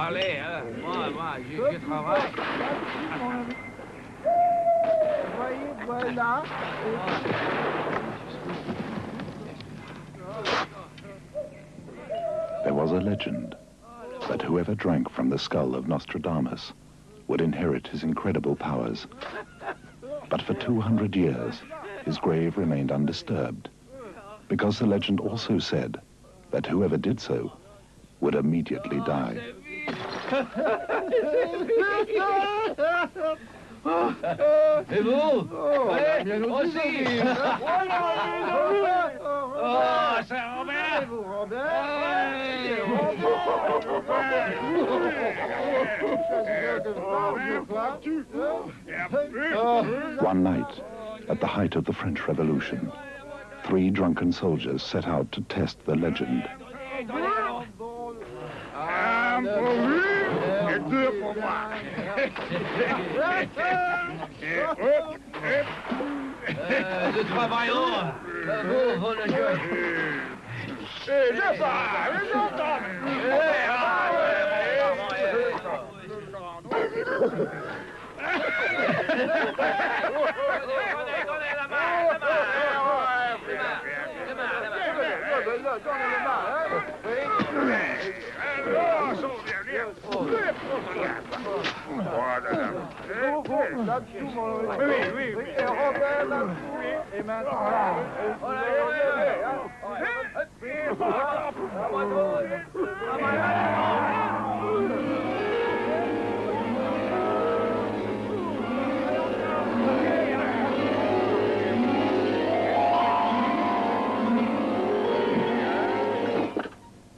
Allez, moi, je travaille. Voilà. There was a legend that whoever drank from the skull of Nostradamus would inherit his incredible powers. But for 200 years, his grave remained undisturbed, because the legend also said that whoever did so would immediately die. Et vous? Allez, aussi! Oh, Saint-Robert! One night, at the height of the French Revolution, 3 drunken soldiers set out to test the legend. Nous travaillons. Vous le jouez.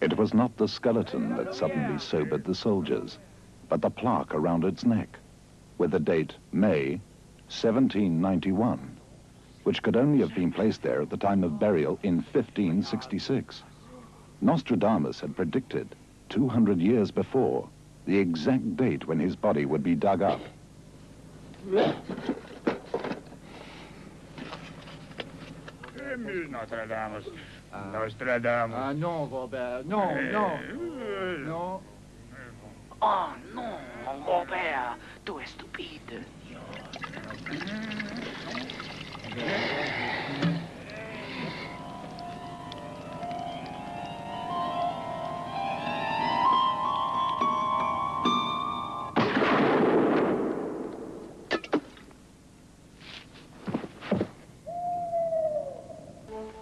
It was not the skeleton that suddenly sobered the soldiers, but the plaque around its neck, with the date May 1791, which could only have been placed there at the time of burial in 1566. Nostradamus had predicted 200 years before the exact date when his body would be dug up. Nostradamus. Nostradamus. Ah non, Robert, non, non, non. Oh non, Robert, tu es stupide.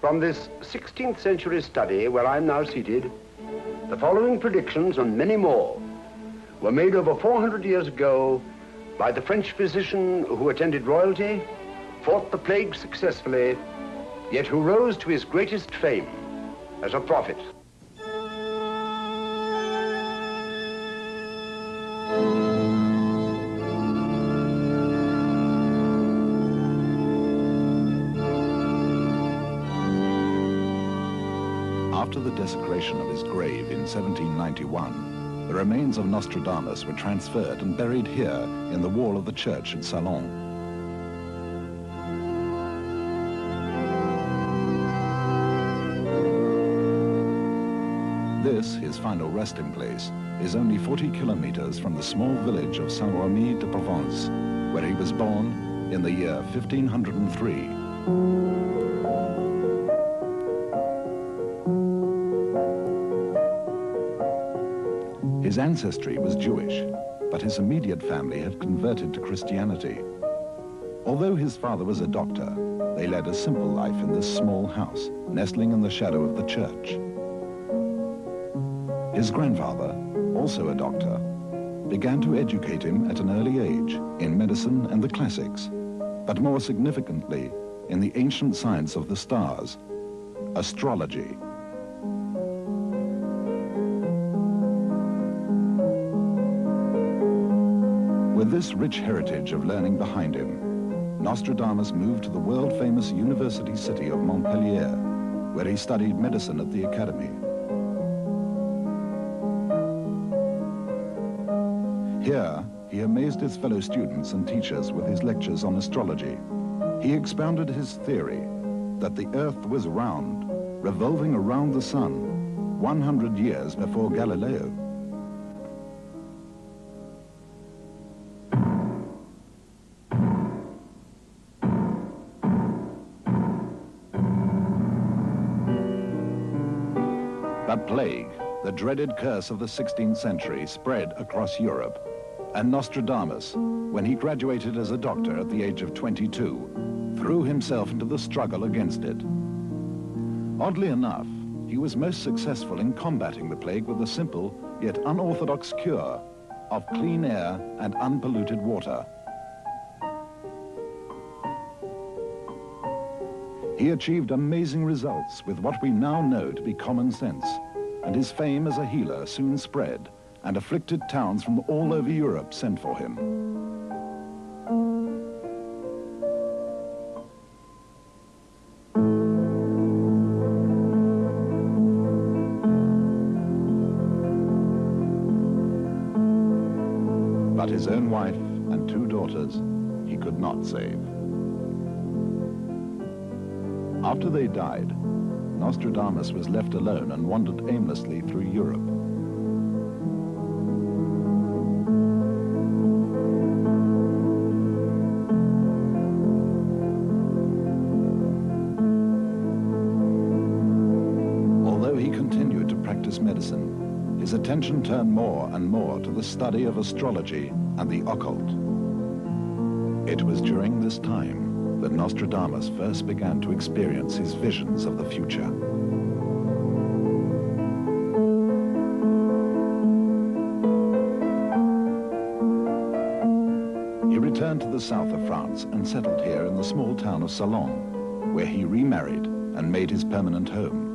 From this 16th century study where I'm now seated, the following predictions and many more were made over 400 years ago by the French physician who attended royalty, fought the plague successfully, yet who rose to his greatest fame as a prophet. After the desecration of his grave in 1791, the remains of Nostradamus were transferred and buried here in the wall of the church at Salon. This, his final resting place, is only 40 kilometers from the small village of Saint-Remy de Provence, where he was born in the year 1503. His ancestry was Jewish, but his immediate family had converted to Christianity. Although his father was a doctor, they led a simple life in this small house, nestling in the shadow of the church. His grandfather, also a doctor, began to educate him at an early age in medicine and the classics, but more significantly, in the ancient science of the stars, astrology. With this rich heritage of learning behind him, Nostradamus moved to the world-famous university city of Montpellier, where he studied medicine at the academy. Here, he amazed his fellow students and teachers with his lectures on astrology. He expounded his theory that the Earth was round, revolving around the sun, 100 years before Galileo. But plague, the dreaded curse of the 16th century, spread across Europe. And Nostradamus, when he graduated as a doctor at the age of 22, threw himself into the struggle against it. Oddly enough, he was most successful in combating the plague with a simple yet unorthodox cure of clean air and unpolluted water. He achieved amazing results with what we now know to be common sense, and his fame as a healer soon spread, and afflicted towns from all over Europe sent for him. But his own wife and 2 daughters he could not save. After they died, Nostradamus was left alone and wandered aimlessly through Europe. Although he continued to practice medicine, his attention turned more and more to the study of astrology and the occult. It was during this time that Nostradamus first began to experience his visions of the future. He returned to the south of France and settled here in the small town of Salon, where he remarried and made his permanent home.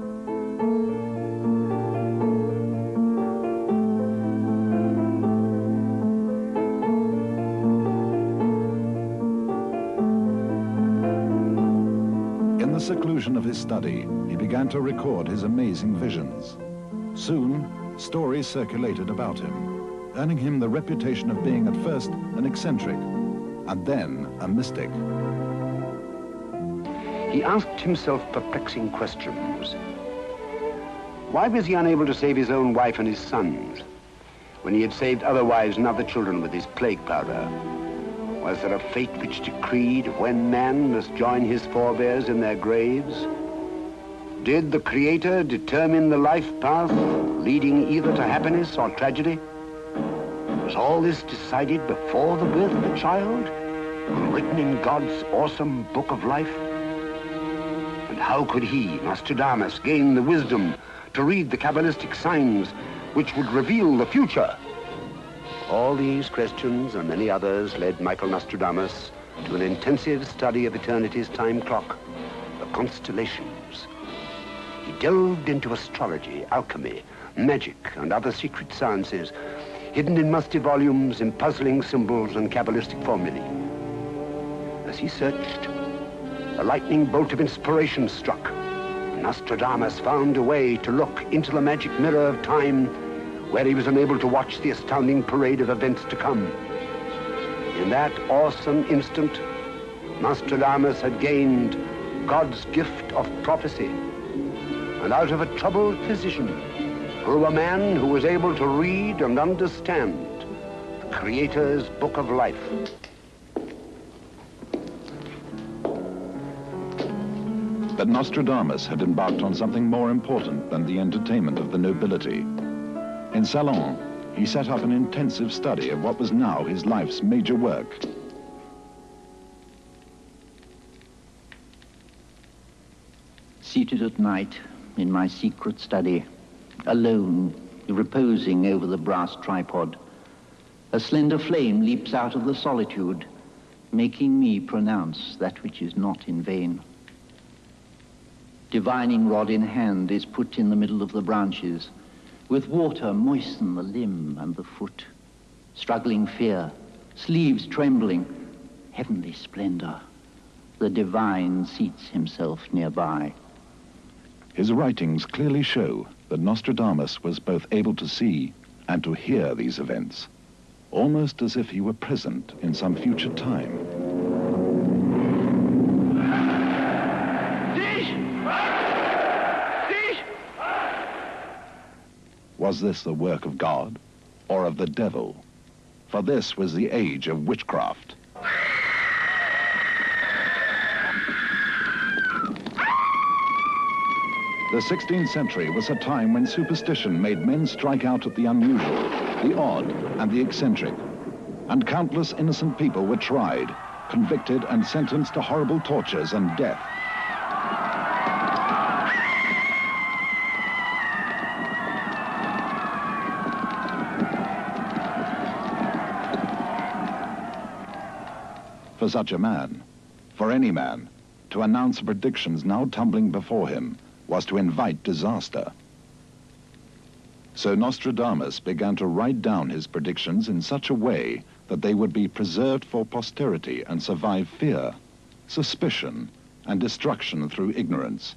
In the seclusion of his study, he began to record his amazing visions. Soon, stories circulated about him, earning him the reputation of being at first an eccentric, and then a mystic. He asked himself perplexing questions. Why was he unable to save his own wife and his sons, when he had saved other wives and other children with his plague powder? Was there a fate which decreed when man must join his forebears in their graves? Did the Creator determine the life path leading either to happiness or tragedy? Was all this decided before the birth of the child, written in God's awesome book of life? And how could he, Nostradamus, gain the wisdom to read the Kabbalistic signs which would reveal the future? All these questions and many others led Michael Nostradamus to an intensive study of eternity's time clock, the constellations. He delved into astrology, alchemy, magic, and other secret sciences, hidden in musty volumes, in puzzling symbols and Kabbalistic formulae. As he searched, a lightning bolt of inspiration struck. Nostradamus found a way to look into the magic mirror of time, where he was unable to watch the astounding parade of events to come. In that awesome instant, Nostradamus had gained God's gift of prophecy. And out of a troubled physician grew a man who was able to read and understand the Creator's book of life. But Nostradamus had embarked on something more important than the entertainment of the nobility. In Salon, he set up an intensive study of what was now his life's major work. Seated at night in my secret study, alone, reposing over the brass tripod, a slender flame leaps out of the solitude, making me pronounce that which is not in vain. Divining rod in hand is put in the middle of the branches. With water moisten the limb and the foot. Struggling fear, sleeves trembling, heavenly splendor. The divine seats himself nearby. His writings clearly show that Nostradamus was both able to see and to hear these events, almost as if he were present in some future time. Was this the work of God or of the devil? For this was the age of witchcraft. The 16th century was a time when superstition made men strike out at the unusual, the odd, and the eccentric. And countless innocent people were tried, convicted, and sentenced to horrible tortures and death. For such a man, for any man, to announce the predictions now tumbling before him was to invite disaster. So Nostradamus began to write down his predictions in such a way that they would be preserved for posterity and survive fear, suspicion, and destruction through ignorance.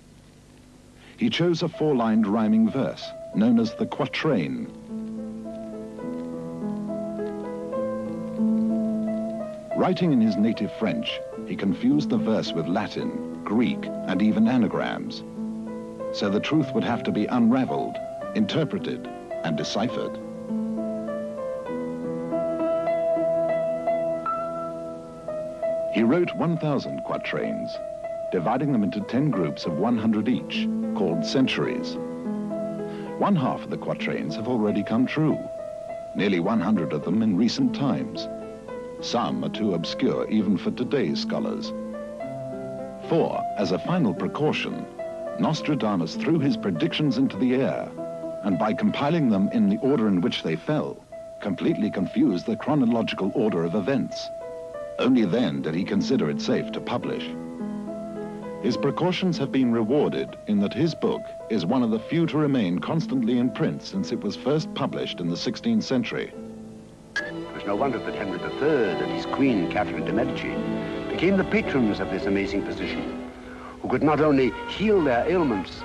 He chose a four-lined rhyming verse, known as the quatrain. Writing in his native French, he confused the verse with Latin, Greek, and even anagrams. So the truth would have to be unraveled, interpreted, and deciphered. He wrote 1,000 quatrains, dividing them into 10 groups of 100 each, called centuries. One half of the quatrains have already come true, nearly 100 of them in recent times. Some are too obscure even for today's scholars. For, as a final precaution, Nostradamus threw his predictions into the air, and by compiling them in the order in which they fell, completely confused the chronological order of events. Only then did he consider it safe to publish. His precautions have been rewarded in that his book is one of the few to remain constantly in print since it was first published in the 16th century. It was no wonder that Henry III and his queen, Catherine de' Medici, became the patrons of this amazing physician, who could not only heal their ailments,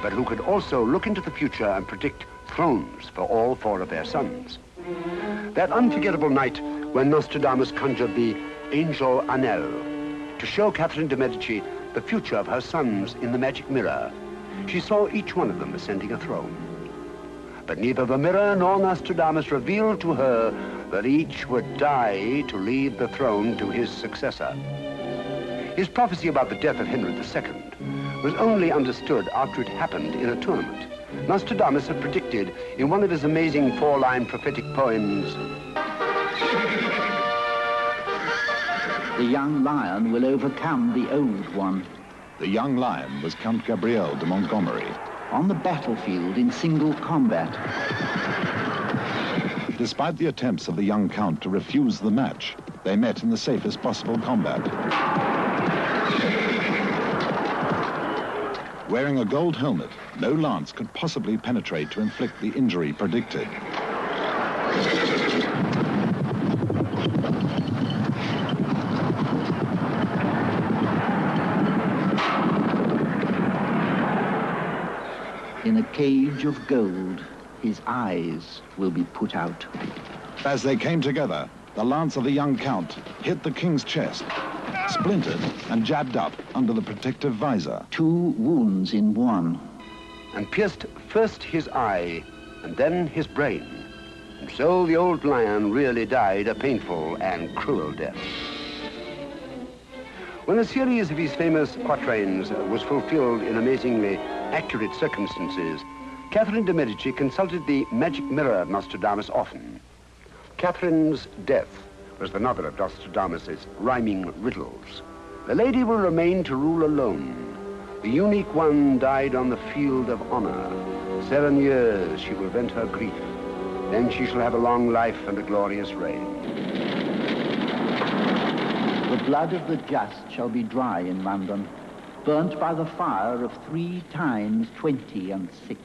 but who could also look into the future and predict thrones for all 4 of their sons. That unforgettable night when Nostradamus conjured the angel Anel to show Catherine de' Medici the future of her sons in the magic mirror, she saw each one of them ascending a throne. But neither the mirror nor Nostradamus revealed to her that each would die to leave the throne to his successor. His prophecy about the death of Henry II was only understood after it happened in a tournament. Nostradamus had predicted in one of his amazing 4-line prophetic poems, "The young lion will overcome the old one." The young lion was Count Gabriel de Montgomery. On the battlefield in single combat. Despite the attempts of the young count to refuse the match, they met in the safest possible combat. Wearing a gold helmet, no lance could possibly penetrate to inflict the injury predicted. In a cage of gold, his eyes will be put out. As they came together, the lance of the young count hit the king's chest, splintered and jabbed up under the protective visor. 2 wounds in one. and pierced first his eye and then his brain. And so the old lion really died a painful and cruel death. When a series of his famous quatrains was fulfilled in amazingly accurate circumstances, Catherine de' Medici consulted the magic mirror of Nostradamus often. Catherine's death was another of Nostradamus's rhyming riddles. The lady will remain to rule alone. The unique one died on the field of honor. 7 years she will vent her grief. Then she shall have a long life and a glorious reign. The blood of the just shall be dry in London, burnt by the fire of 3 times 20 and 6.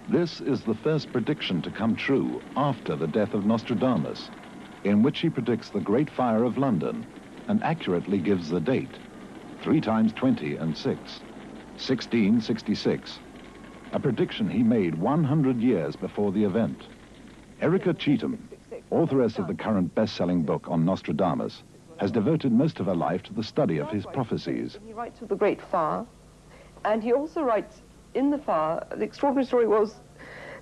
This is the first prediction to come true after the death of Nostradamus, in which he predicts the Great Fire of London and accurately gives the date, 3 times 20 and 6, 1666, a prediction he made 100 years before the event. Erica Cheetham, authoress of the current best-selling book on Nostradamus, has devoted most of her life to the study of his prophecies. He writes of the Great Fire, and he also writes in the fire, the extraordinary story was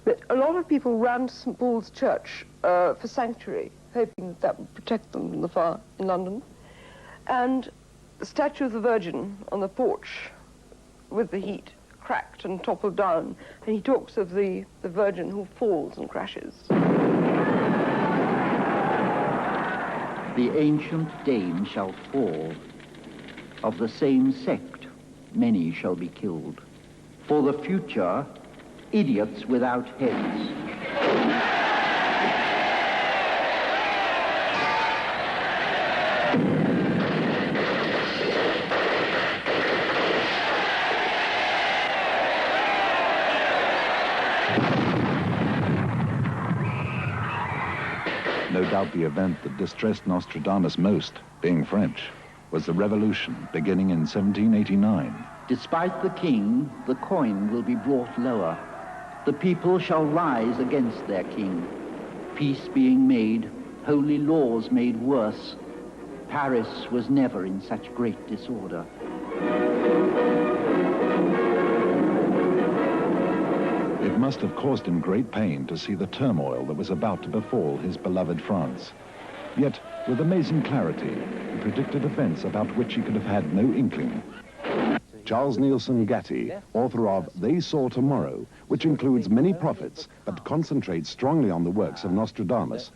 that a lot of people ran to St. Paul's Church for sanctuary, hoping that that would protect them from the fire in London. And the statue of the Virgin on the porch with the heat cracked and toppled down, and he talks of the Virgin who falls and crashes. The ancient dame shall fall. Of the same sect, many shall be killed. For the future, idiots without heads. No doubt the event that distressed Nostradamus most, being French, was the revolution beginning in 1789. Despite the king, the coin will be brought lower. The people shall rise against their king. Peace being made, holy laws made worse. Paris was never in such great disorder. It must have caused him great pain to see the turmoil that was about to befall his beloved France. Yet, with amazing clarity, he predicted events about which he could have had no inkling. Charles Nielsen Gatti, author of They Saw Tomorrow, which includes many prophets, but concentrates strongly on the works of Nostradamus.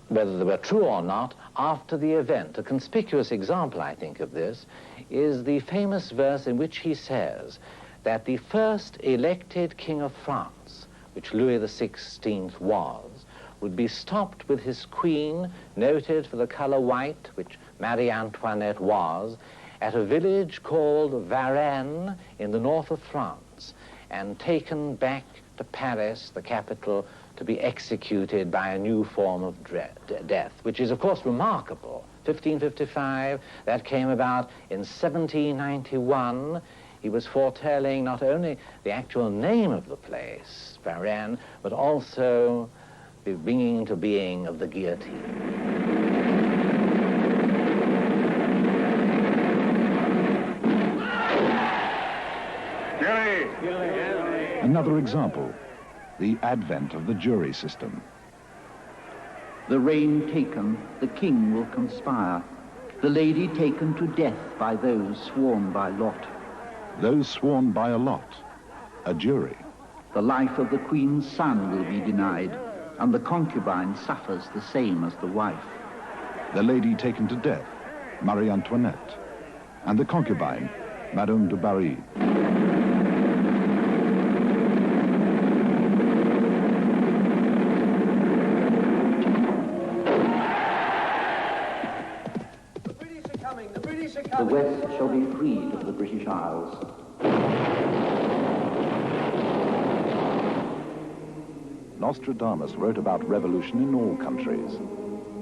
Whether they were true or not, after the event, a conspicuous example, I think, of this, is the famous verse in which he says that the first elected king of France, which Louis XVI was, would be stopped with his queen, noted for the color white, which Marie Antoinette was, at a village called Varennes in the north of France, and taken back to Paris, the capital, to be executed by a new form of death, which is, of course, remarkable. 1555, that came about in 1791. He was foretelling not only the actual name of the place, Varennes, but also the bringing into being of the guillotine. Another example, the advent of the jury system. The reign taken, the king will conspire. The lady taken to death by those sworn by lot. Those sworn by a lot, a jury. The life of the queen's son will be denied, and the concubine suffers the same as the wife. The lady taken to death, Marie Antoinette, and the concubine, Madame de Barry. The West shall be freed of the British Isles. Nostradamus wrote about revolution in all countries.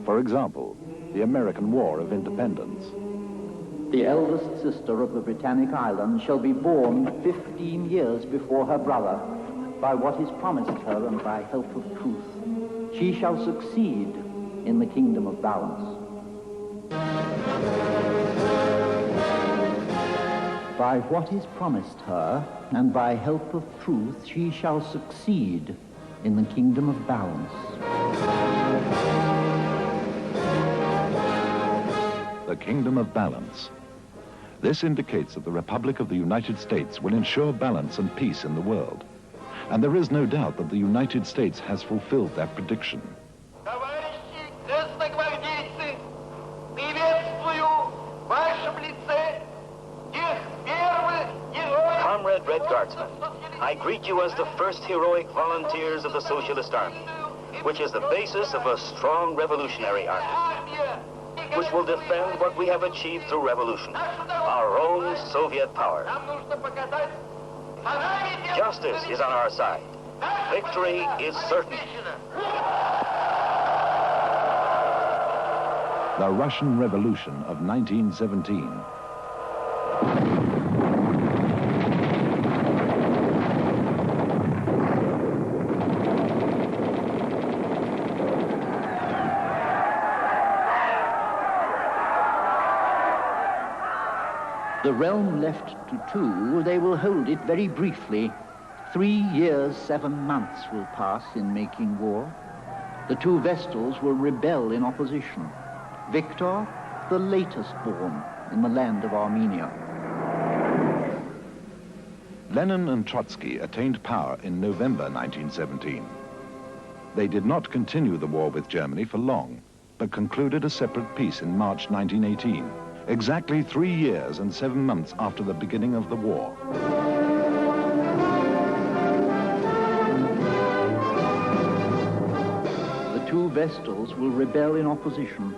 For example, the American War of Independence. The eldest sister of the Britannic Islands shall be born 15 years before her brother, by what is promised her and by help of truth. She shall succeed in the kingdom of balance. By what is promised her, and by help of truth, she shall succeed in the kingdom of balance. The kingdom of balance. This indicates that the Republic of the United States will ensure balance and peace in the world. And there is no doubt that the United States has fulfilled that prediction. Comrade Red Guardsmen, I greet you as the first heroic volunteers of the Socialist Army, which is the basis of a strong revolutionary army, which will defend what we have achieved through revolution, our own Soviet power. Justice is on our side. Victory is certain. The Russian Revolution of 1917. The realm left to two, they will hold it very briefly. 3 years, 7 months will pass in making war. The two Vestals will rebel in opposition. Victor, the latest born in the land of Armenia. Lenin and Trotsky attained power in November 1917. They did not continue the war with Germany for long, but concluded a separate peace in March 1918, exactly 3 years and 7 months after the beginning of the war. The two Vestals will rebel in opposition.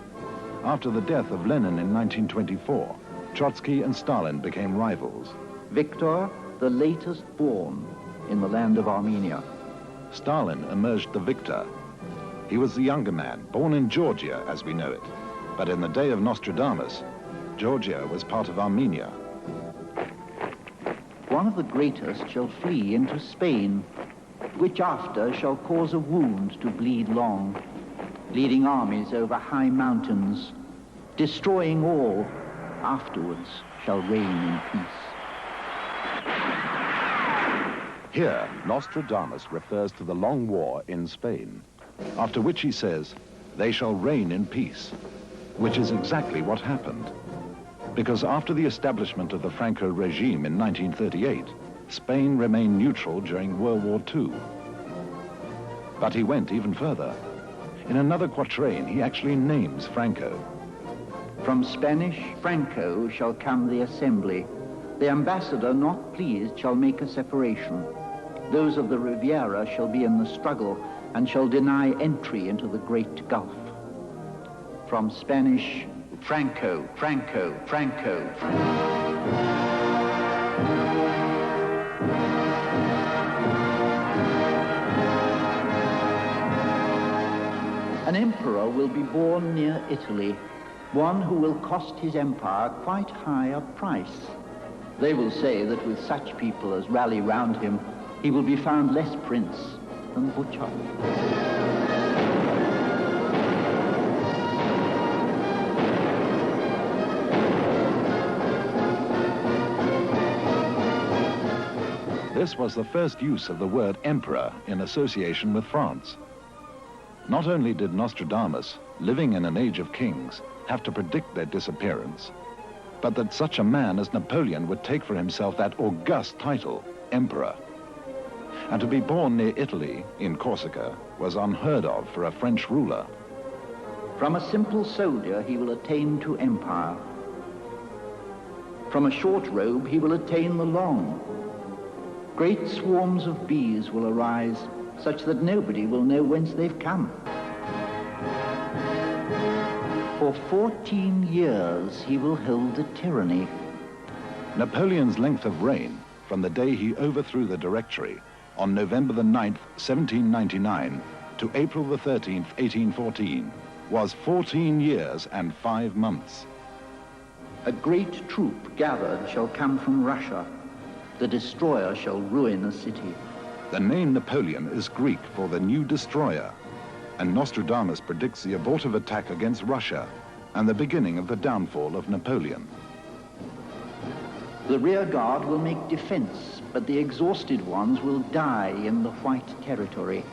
After the death of Lenin in 1924, Trotsky and Stalin became rivals. Victor, the latest born in the land of Armenia. Stalin emerged the victor. He was the younger man, born in Georgia as we know it. But in the day of Nostradamus, Georgia was part of Armenia. One of the greatest shall flee into Spain, which after shall cause a wound to bleed long, leading armies over high mountains, destroying all, afterwards shall reign in peace. Here, Nostradamus refers to the long war in Spain, after which he says, they shall reign in peace, which is exactly what happened. Because after the establishment of the Franco regime in 1938, Spain remained neutral during World War II. But he went even further. In another quatrain, he actually names Franco. From Spanish Franco shall come the assembly. The ambassador not pleased shall make a separation. Those of the Riviera shall be in the struggle and shall deny entry into the great Gulf. From Spanish Franco, Franco, Franco. An emperor will be born near Italy, one who will cost his empire quite high a price. They will say that with such people as rally round him, he will be found less prince than butcher. This was the first use of the word emperor in association with France. Not only did Nostradamus, living in an age of kings, have to predict their disappearance, but that such a man as Napoleon would take for himself that august title, emperor. And to be born near Italy, in Corsica, was unheard of for a French ruler. From a simple soldier he will attain to empire. From a short robe he will attain the long. Great swarms of bees will arise, such that nobody will know whence they've come. For 14 years he will hold the tyranny. Napoleon's length of reign, from the day he overthrew the Directory on November the 9th, 1799, to April the 13th, 1814, was 14 years and 5 months. A great troop gathered shall come from Russia. The destroyer shall ruin a city. The name Napoleon is Greek for the new destroyer, and Nostradamus predicts the abortive attack against Russia and the beginning of the downfall of Napoleon. The rear guard will make defense, but the exhausted ones will die in the white territory.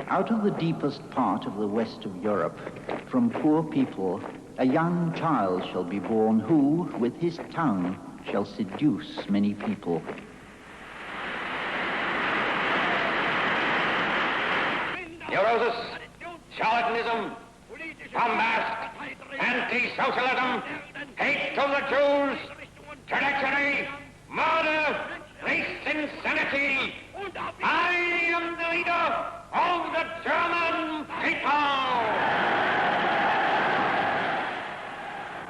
Out of the deepest part of the west of Europe, from poor people, a young child shall be born who, with his tongue, shall seduce many people. Neurosis, charlatanism, bombast, anti-socialism, hate to the Jews, treachery, murder, race insanity. I am the leader of the German people!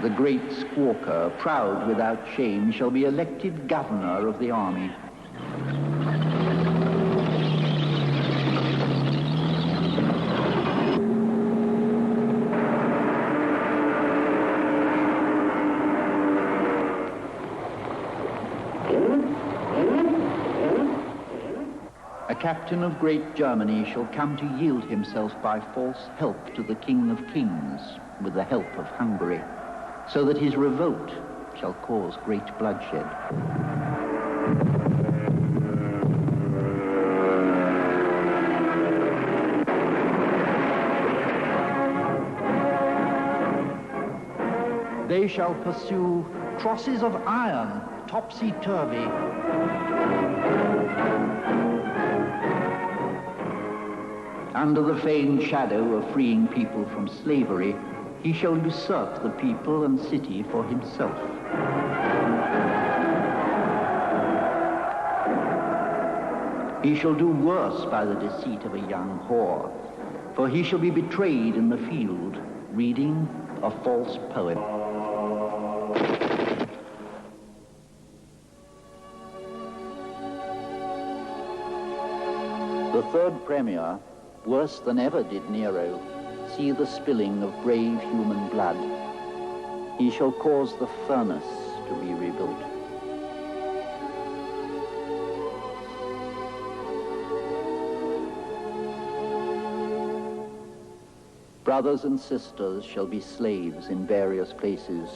The great squawker, proud without shame, shall be elected governor of the army. captain of great Germany shall come to yield himself by false help to the King of Kings with the help of Hungary, so that his revolt shall cause great bloodshed. They shall pursue crosses of iron, topsy-turvy. Under the feigned shadow of freeing people from slavery, he shall usurp the people and city for himself. He shall do worse by the deceit of a young whore, for he shall be betrayed in the field, reading a false poem. The third premier, worse than ever did Nero, see the spilling of brave human blood. He shall cause the furnace to be rebuilt. Brothers and sisters shall be slaves in various places.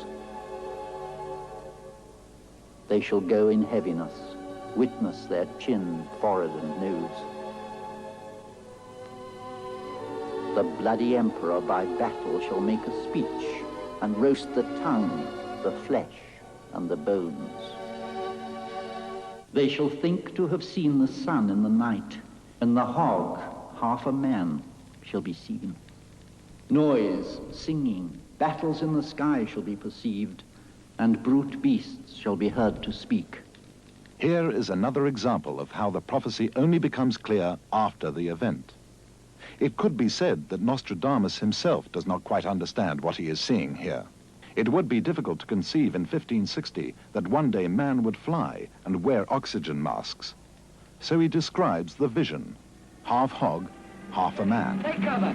They shall go in heaviness, witness their chin, forehead, and nose. The bloody emperor by battle shall make a speech and roast the tongue, the flesh, and the bones. They shall think to have seen the sun in the night, and the hog, half a man, shall be seen. Noise, singing, battles in the sky shall be perceived, and brute beasts shall be heard to speak. Here is another example of how the prophecy only becomes clear after the event. It could be said that Nostradamus himself does not quite understand what he is seeing here. It would be difficult to conceive in 1560 that one day man would fly and wear oxygen masks. So he describes the vision: half hog, half a man. Take cover.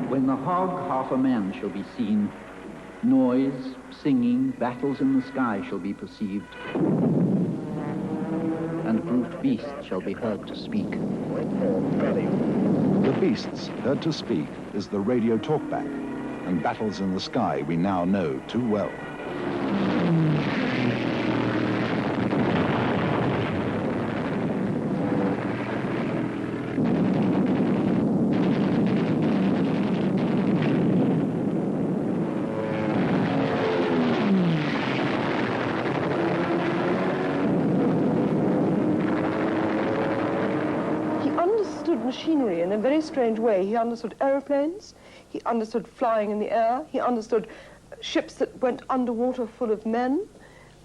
When the hog, half a man, shall be seen, noise, singing, battles in the sky shall be perceived, and brute beasts shall be heard to speak. The beasts heard to speak is the radio talkback, and battles in the sky we now know too well. Machinery in a very strange way. He understood aeroplanes, he understood flying in the air, he understood ships that went underwater full of men,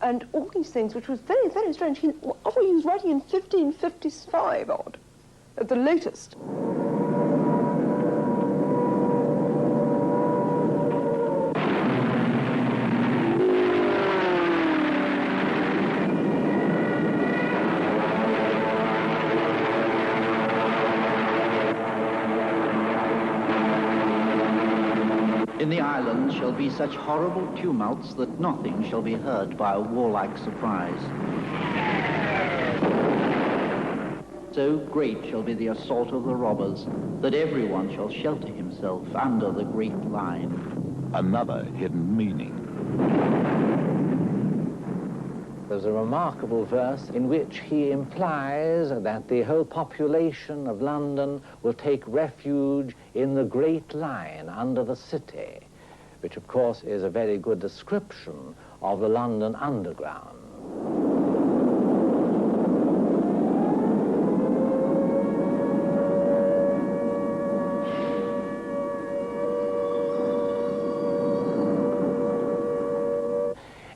and all these things, which was very, very strange. He was writing in 1555 odd, at the latest. In the islands shall be such horrible tumults that nothing shall be heard by a warlike surprise. So great shall be the assault of the robbers that everyone shall shelter himself under the great line. Another hidden meaning. There's a remarkable verse in which he implies that the whole population of London will take refuge in the Great Line under the city, which of course is a very good description of the London Underground.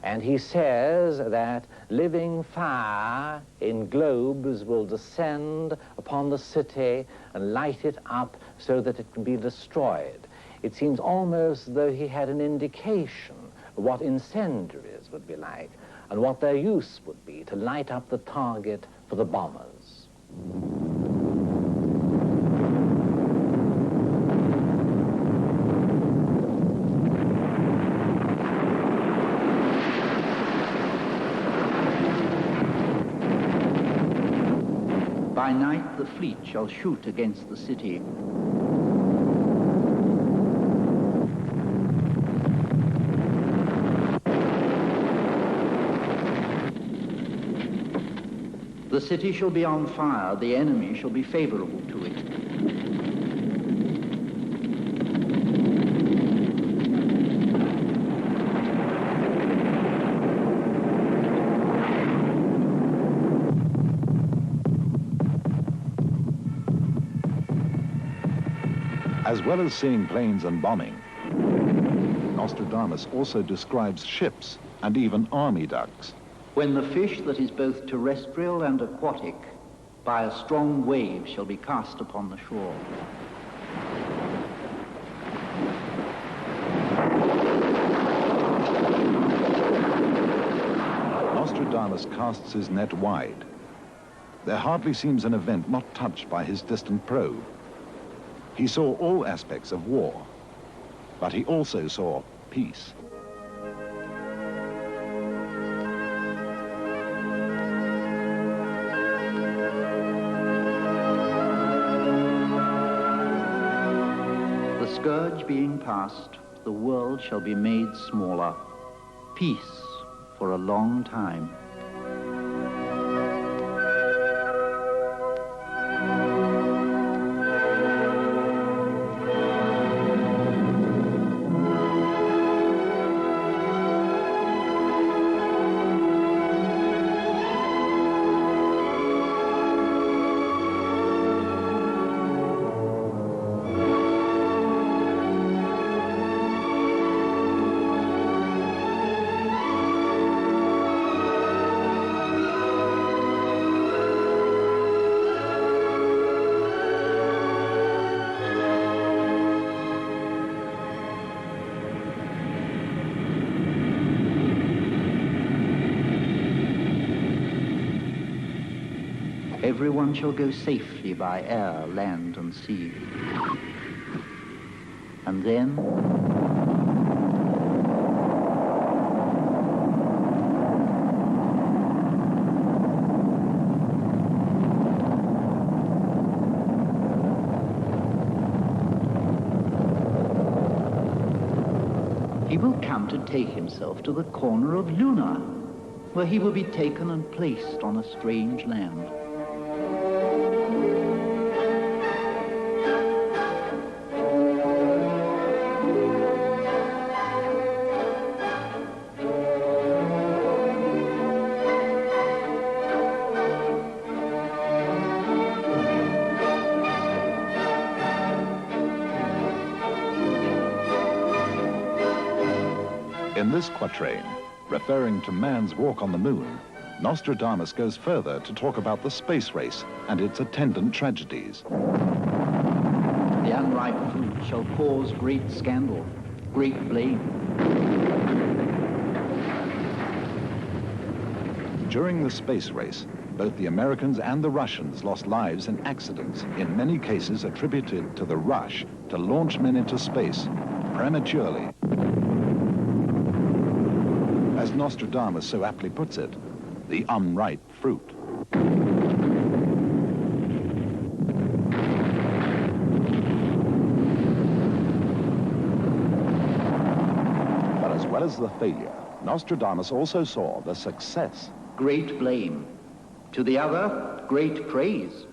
And he says that living fire in globes will descend upon the city and light it up so that it can be destroyed. It seems almost as though he had an indication of what incendiaries would be like. and what their use would be to light up the target for the bombers. By night the fleet shall shoot against the city. The city shall be on fire, the enemy shall be favorable to it. As well as seeing planes and bombing, Nostradamus also describes ships and even army ducks. When the fish that is both terrestrial and aquatic, by a strong wave shall be cast upon the shore. Nostradamus casts his net wide. There hardly seems an event not touched by his distant probe. He saw all aspects of war, but he also saw peace. The scourge being past, the world shall be made smaller. Peace for a long time. Everyone shall go safely by air, land, and sea. And then, he will come to take himself to the corner of Luna, where he will be taken and placed on a strange land. In this quatrain, referring to man's walk on the moon, Nostradamus goes further to talk about the space race and its attendant tragedies. The unripe fruit shall cause great scandal, great blame. During the space race, both the Americans and the Russians lost lives in accidents, in many cases attributed to the rush to launch men into space prematurely. As Nostradamus so aptly puts it, the unripe fruit. But as well as the failure, Nostradamus also saw the success. Great blame. To the other, great praise.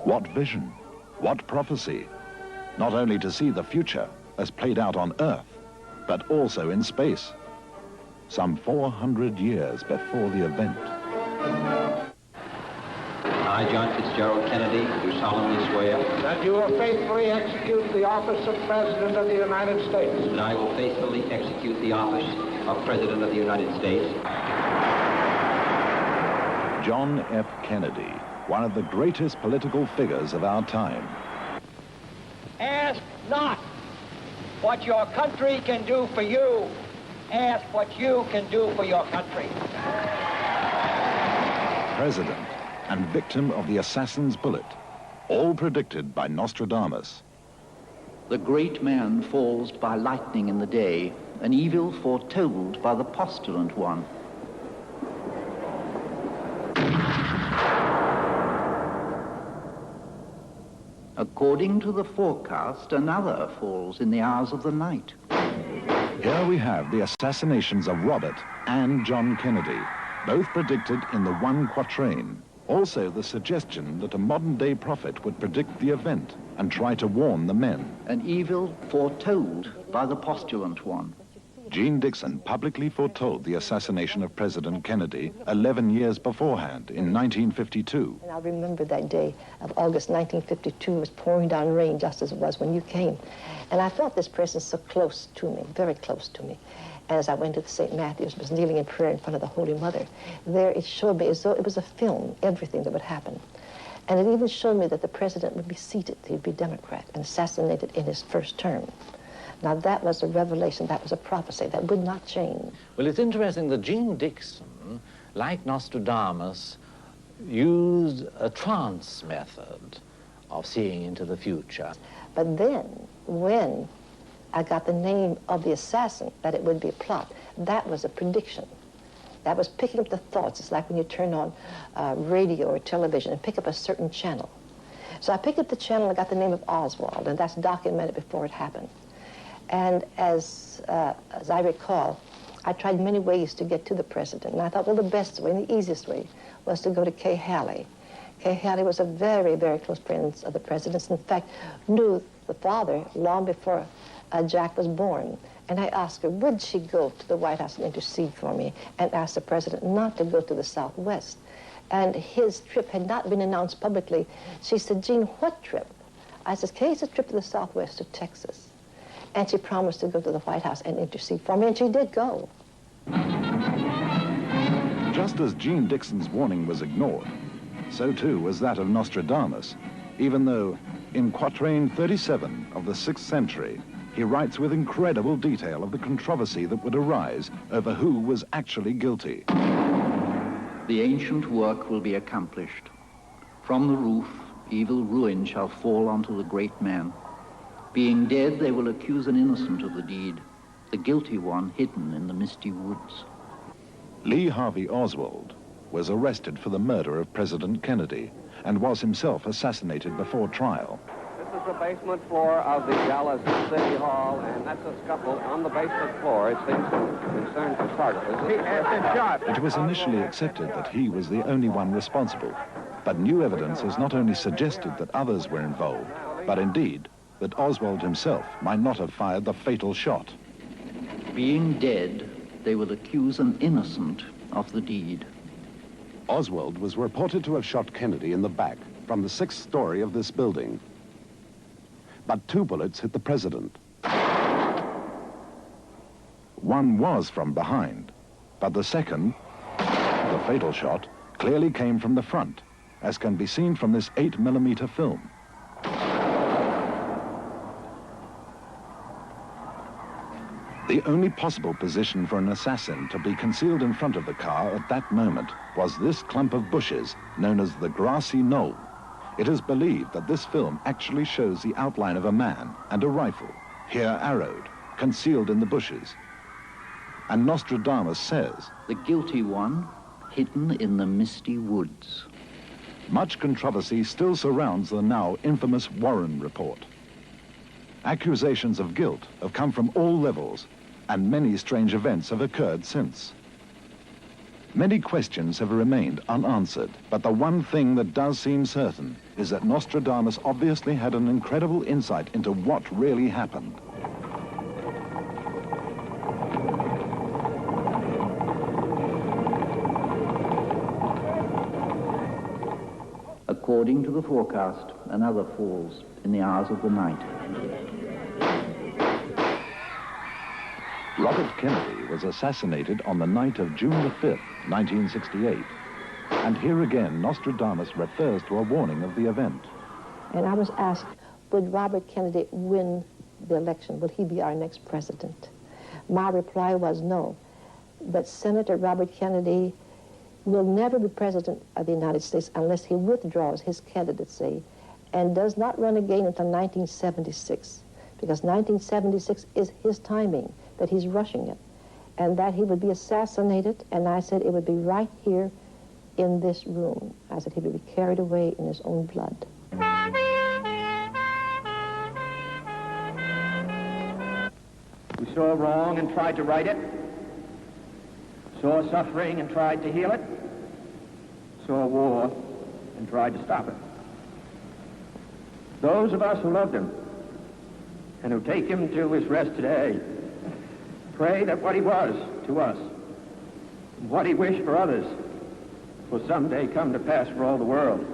What vision? What prophecy? Not only to see the future as played out on Earth, but also in space. Some 400 years before the event. I, John Fitzgerald Kennedy, do solemnly swear that you will faithfully execute the office of President of the United States. that I will faithfully execute the office of President of the United States John F. Kennedy, one of the greatest political figures of our time. Ask not what your country can do for you. Ask what you can do for your country. President and victim of the assassin's bullet, all predicted by Nostradamus. The great man falls by lightning in the day, an evil foretold by the postulant one. According to the forecast, another falls in the hours of the night. Here we have the assassinations of Robert and John Kennedy, both predicted in the one quatrain. Also the suggestion that a modern-day prophet would predict the event and try to warn the men. An evil foretold by the postulant one. Jeane Dixon publicly foretold the assassination of President Kennedy 11 years beforehand, in 1952. And I remember that day of August 1952. It was pouring down rain just as it was when you came. And I felt this presence so close to me, very close to me. And as I went to the St. Matthew's, was kneeling in prayer in front of the Holy Mother, there it showed me as though it was a film, everything that would happen. And it even showed me that the president would be seated, he'd be Democrat, and assassinated in his first term. Now that was a revelation, that was a prophecy, that would not change. Well, it's interesting that Jeane Dixon, like Nostradamus, used a trance method of seeing into the future. But then, when I got the name of the assassin, that it would be a plot, that was a prediction. That was picking up the thoughts. It's like when you turn on radio or television and pick up a certain channel. So I picked up the channel and got the name of Oswald, and that's documented before it happened. And as I recall, I tried many ways to get to the president. And I thought, well, the best way and the easiest way was to go to Kay Haley. Kay Haley was a very, very close friend of the president's. In fact, knew the father long before Jack was born. And I asked her, would she go to the White House and intercede for me, and ask the president not to go to the Southwest? And his trip had not been announced publicly. She said, Jeane, what trip? I said, Kay's a trip to the Southwest, to Texas. And she promised to go to the White House and intercede for me, and she did go. Just as Jeane Dixon's warning was ignored, so too was that of Nostradamus, even though in quatrain 37 of the 6th century, he writes with incredible detail of the controversy that would arise over who was actually guilty. The ancient work will be accomplished. From the roof, evil ruin shall fall onto the great man. Being dead, they will accuse an innocent of the deed, the guilty one hidden in the misty woods. Lee Harvey Oswald was arrested for the murder of President Kennedy and was himself assassinated before trial. This is the basement floor of the Dallas City Hall, and that's a scuffle on the basement floor. It seems to concern photographers. It was initially accepted that he was the only one responsible, but new evidence has not only suggested that others were involved, but indeed that Oswald himself might not have fired the fatal shot. Being dead, they will accuse an innocent of the deed. Oswald was reported to have shot Kennedy in the back from the 6th story of this building. But 2 bullets hit the president. One was from behind, but the second, the fatal shot, clearly came from the front, as can be seen from this 8mm film. The only possible position for an assassin to be concealed in front of the car at that moment was this clump of bushes known as the grassy knoll. It is believed that this film actually shows the outline of a man and a rifle, here arrowed, concealed in the bushes. And Nostradamus says, the guilty one hidden in the misty woods. Much controversy still surrounds the now infamous Warren Report. Accusations of guilt have come from all levels, and many strange events have occurred since. Many questions have remained unanswered, but the one thing that does seem certain is that Nostradamus obviously had an incredible insight into what really happened. According to the forecast, another falls in the hours of the night. Robert Kennedy was assassinated on the night of June the 5th, 1968. And here again, Nostradamus refers to a warning of the event. And I was asked, would Robert Kennedy win the election? Will he be our next president? My reply was no, that Senator Robert Kennedy will never be president of the United States unless he withdraws his candidacy and does not run again until 1976, because 1976 is his timing, that he's rushing it, and that he would be assassinated, and I said it would be right here in this room. I said he would be carried away in his own blood. We saw wrong and tried to right it, saw suffering and tried to heal it, saw war and tried to stop it. Those of us who loved him and who take him to his rest today pray that what he was to us, and what he wished for others, will someday come to pass for all the world.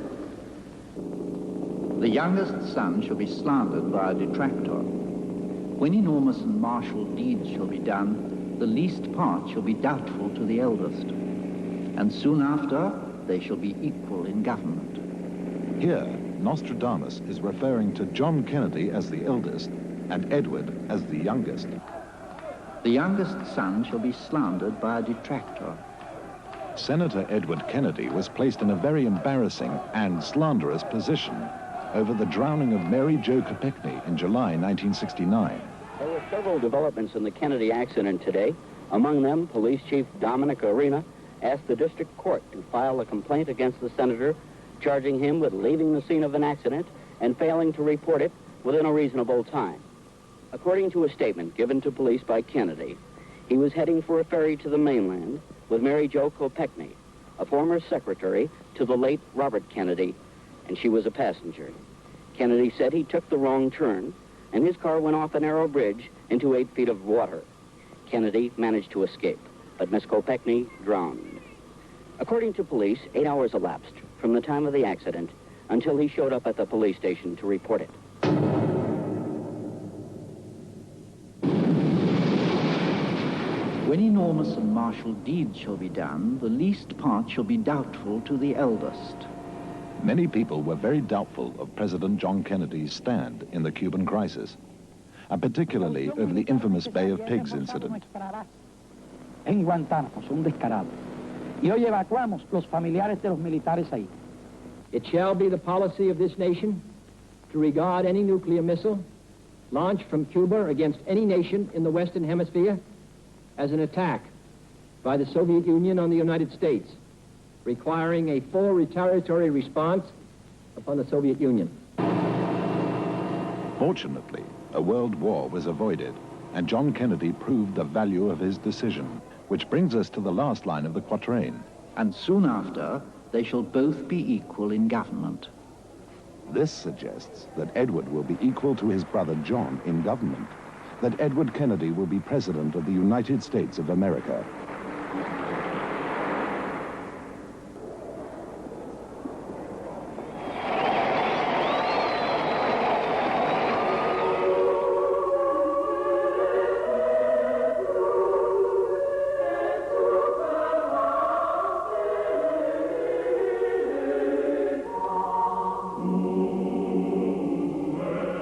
The youngest son shall be slandered by a detractor. When enormous and martial deeds shall be done, the least part shall be doubtful to the eldest. And soon after, they shall be equal in government. Here, Nostradamus is referring to John Kennedy as the eldest and Edward as the youngest. The youngest son shall be slandered by a detractor. Senator Edward Kennedy was placed in a very embarrassing and slanderous position over the drowning of Mary Jo Kopechne in July 1969. There were several developments in the Kennedy accident today. Among them, Police Chief Dominic Arena asked the district court to file a complaint against the senator, charging him with leaving the scene of an accident and failing to report it within a reasonable time. According to a statement given to police by Kennedy, he was heading for a ferry to the mainland with Mary Jo Kopechne, a former secretary to the late Robert Kennedy, and she was a passenger. Kennedy said he took the wrong turn, and his car went off a narrow bridge into 8 feet of water. Kennedy managed to escape, but Miss Kopechne drowned. According to police, 8 hours elapsed from the time of the accident until he showed up at the police station to report it. When enormous and martial deeds shall be done, the least part shall be doubtful to the eldest. Many people were very doubtful of President John Kennedy's stand in the Cuban crisis, and particularly over the infamous Bay of Pigs incident. En Guantánamo, son descarados. Y hoy evacuamos los familiares de los militares ahí. It shall be the policy of this nation to regard any nuclear missile launched from Cuba against any nation in the Western Hemisphere as an attack by the Soviet Union on the United States, requiring a full retaliatory response upon the Soviet Union. Fortunately, a world war was avoided, and John Kennedy proved the value of his decision, which brings us to the last line of the quatrain. And soon after, they shall both be equal in government. This suggests that Edward will be equal to his brother John in government, that Edward Kennedy will be President of the United States of America.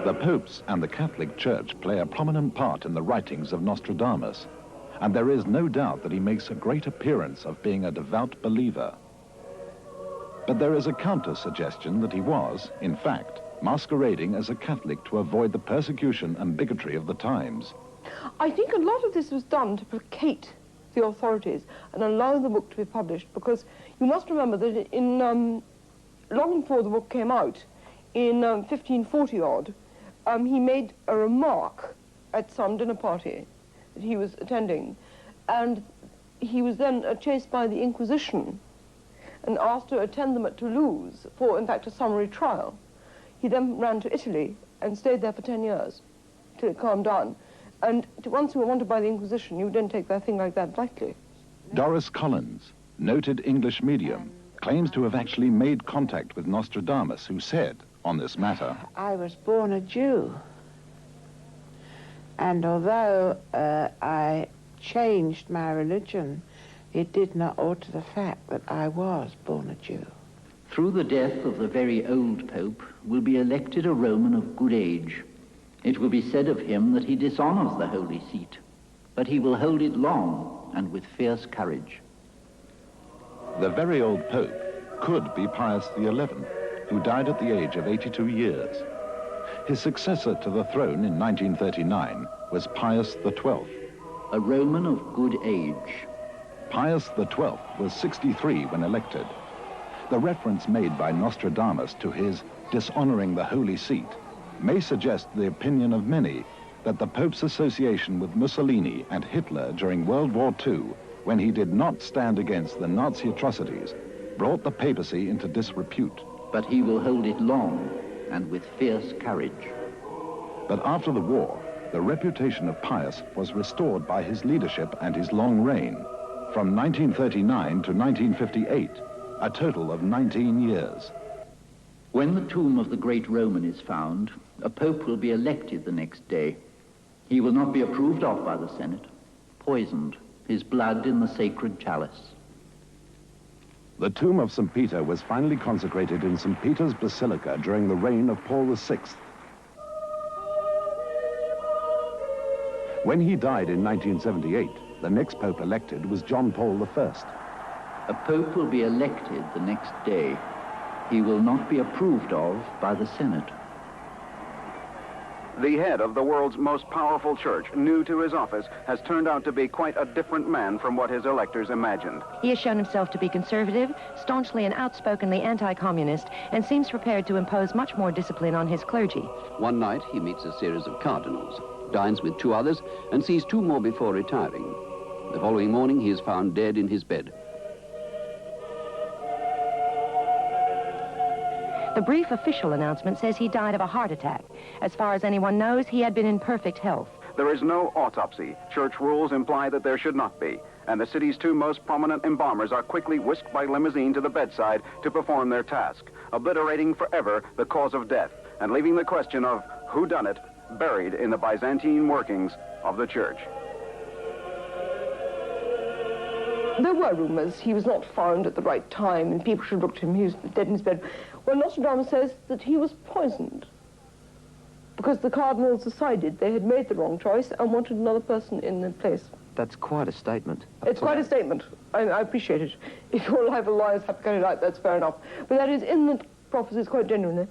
The popes and the Catholic Church play a prominent part in the writings of Nostradamus, and there is no doubt that he makes a great appearance of being a devout believer. But there is a counter-suggestion that he was, in fact, masquerading as a Catholic to avoid the persecution and bigotry of the times. I think a lot of this was done to placate the authorities and allow the book to be published, because you must remember that in long before the book came out, in 1540-odd, he made a remark at some dinner party that he was attending, and he was then chased by the Inquisition and asked to attend them at Toulouse for, in fact, a summary trial. He then ran to Italy and stayed there for 10 years till it calmed down. And once you were wanted by the Inquisition, you didn't take that thing like that lightly. Doris Collins, noted English medium, claims to have actually made contact with Nostradamus, who said on this matter, I was born a Jew, and although I changed my religion It did not alter the fact that I was born a Jew. Through the death of the very old Pope will be elected a Roman of good age. It will be said of him that he dishonors the Holy Seat, but he will hold it long and with fierce courage. The very old Pope could be Pius XI, who died at the age of 82 years. His successor to the throne in 1939 was Pius XII. A Roman of good age. Pius XII was 63 when elected. The reference made by Nostradamus to his dishonoring the Holy Seat may suggest the opinion of many that the Pope's association with Mussolini and Hitler during World War II, when he did not stand against the Nazi atrocities, brought the papacy into disrepute. But he will hold it long and with fierce courage. But after the war, the reputation of Pius was restored by his leadership and his long reign. From 1939 to 1958, a total of 19 years. When the tomb of the great Roman is found, a pope will be elected the next day. He will not be approved of by the Senate, poisoned, his blood in the sacred chalice. The tomb of St. Peter was finally consecrated in St. Peter's Basilica during the reign of Paul VI. When he died in 1978, the next pope elected was John Paul I. A pope will be elected the next day. He will not be approved of by the Senate. The head of the world's most powerful church, new to his office, has turned out to be quite a different man from what his electors imagined. He has shown himself to be conservative, staunchly and outspokenly anti-communist, and seems prepared to impose much more discipline on his clergy. One night, he meets a series of cardinals, dines with 2 others, and sees 2 more before retiring. The following morning, he is found dead in his bed. The brief official announcement says he died of a heart attack. As far as anyone knows, he had been in perfect health. There is no autopsy. Church rules imply that there should not be. And the city's 2 most prominent embalmers are quickly whisked by limousine to the bedside to perform their task, obliterating forever the cause of death and leaving the question of who done it buried in the Byzantine workings of the church. There were rumors he was not found at the right time and people should look to him. He was dead in his bed. Well, Nostradamus says that he was poisoned because the cardinals decided they had made the wrong choice and wanted another person in their place. That's quite a statement. It's quite a statement. I appreciate it. If your libel lawyers have to get it right, that's fair enough. But that is in the prophecy, it's quite genuine there.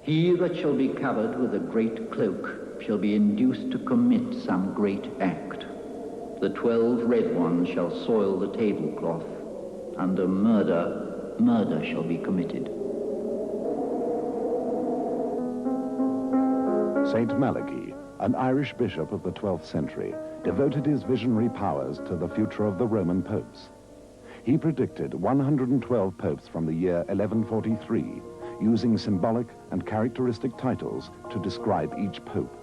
He that shall be covered with a great cloak shall be induced to commit some great act. The 12 red ones shall soil the tablecloth. Under murder, murder shall be committed. Saint Malachy, an Irish bishop of the 12th century, devoted his visionary powers to the future of the Roman popes. He predicted 112 popes from the year 1143, using symbolic and characteristic titles to describe each pope.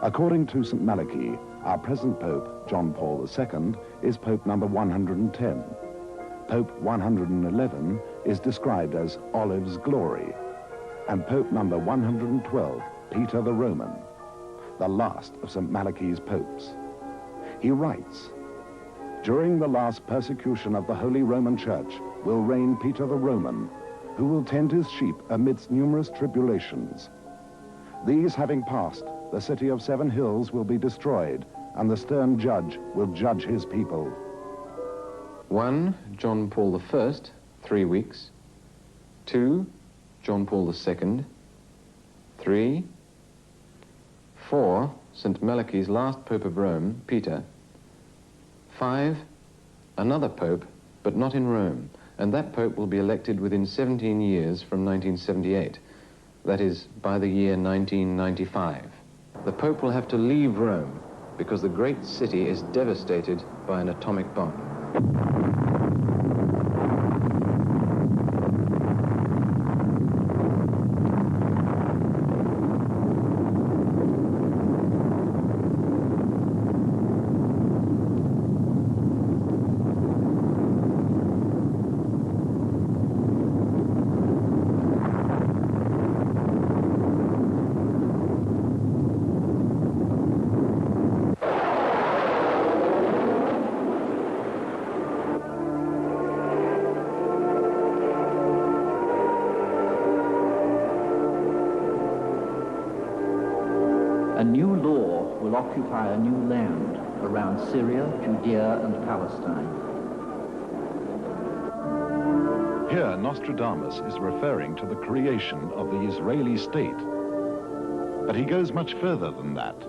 According to St. Malachy, our present Pope, John Paul II, is Pope number 110. Pope 111 is described as Olive's Glory, and Pope number 112, Peter the Roman, the last of St. Malachy's popes. He writes, "During the last persecution of the Holy Roman Church will reign Peter the Roman, who will tend his sheep amidst numerous tribulations. These having passed, the city of 7 hills will be destroyed, and the stern judge will judge his people." 1. John Paul I, 3 weeks. 2. John Paul II. 3. 4. St. Malachy's last Pope of Rome, Peter. 5. Another Pope, but not in Rome, and that Pope will be elected within 17 years from 1978. That is, by the year 1995. The Pope will have to leave Rome because the great city is devastated by an atomic bomb. will occupy a new land around Syria, Judea, and Palestine. Here, Nostradamus is referring to the creation of the Israeli state. But he goes much further than that.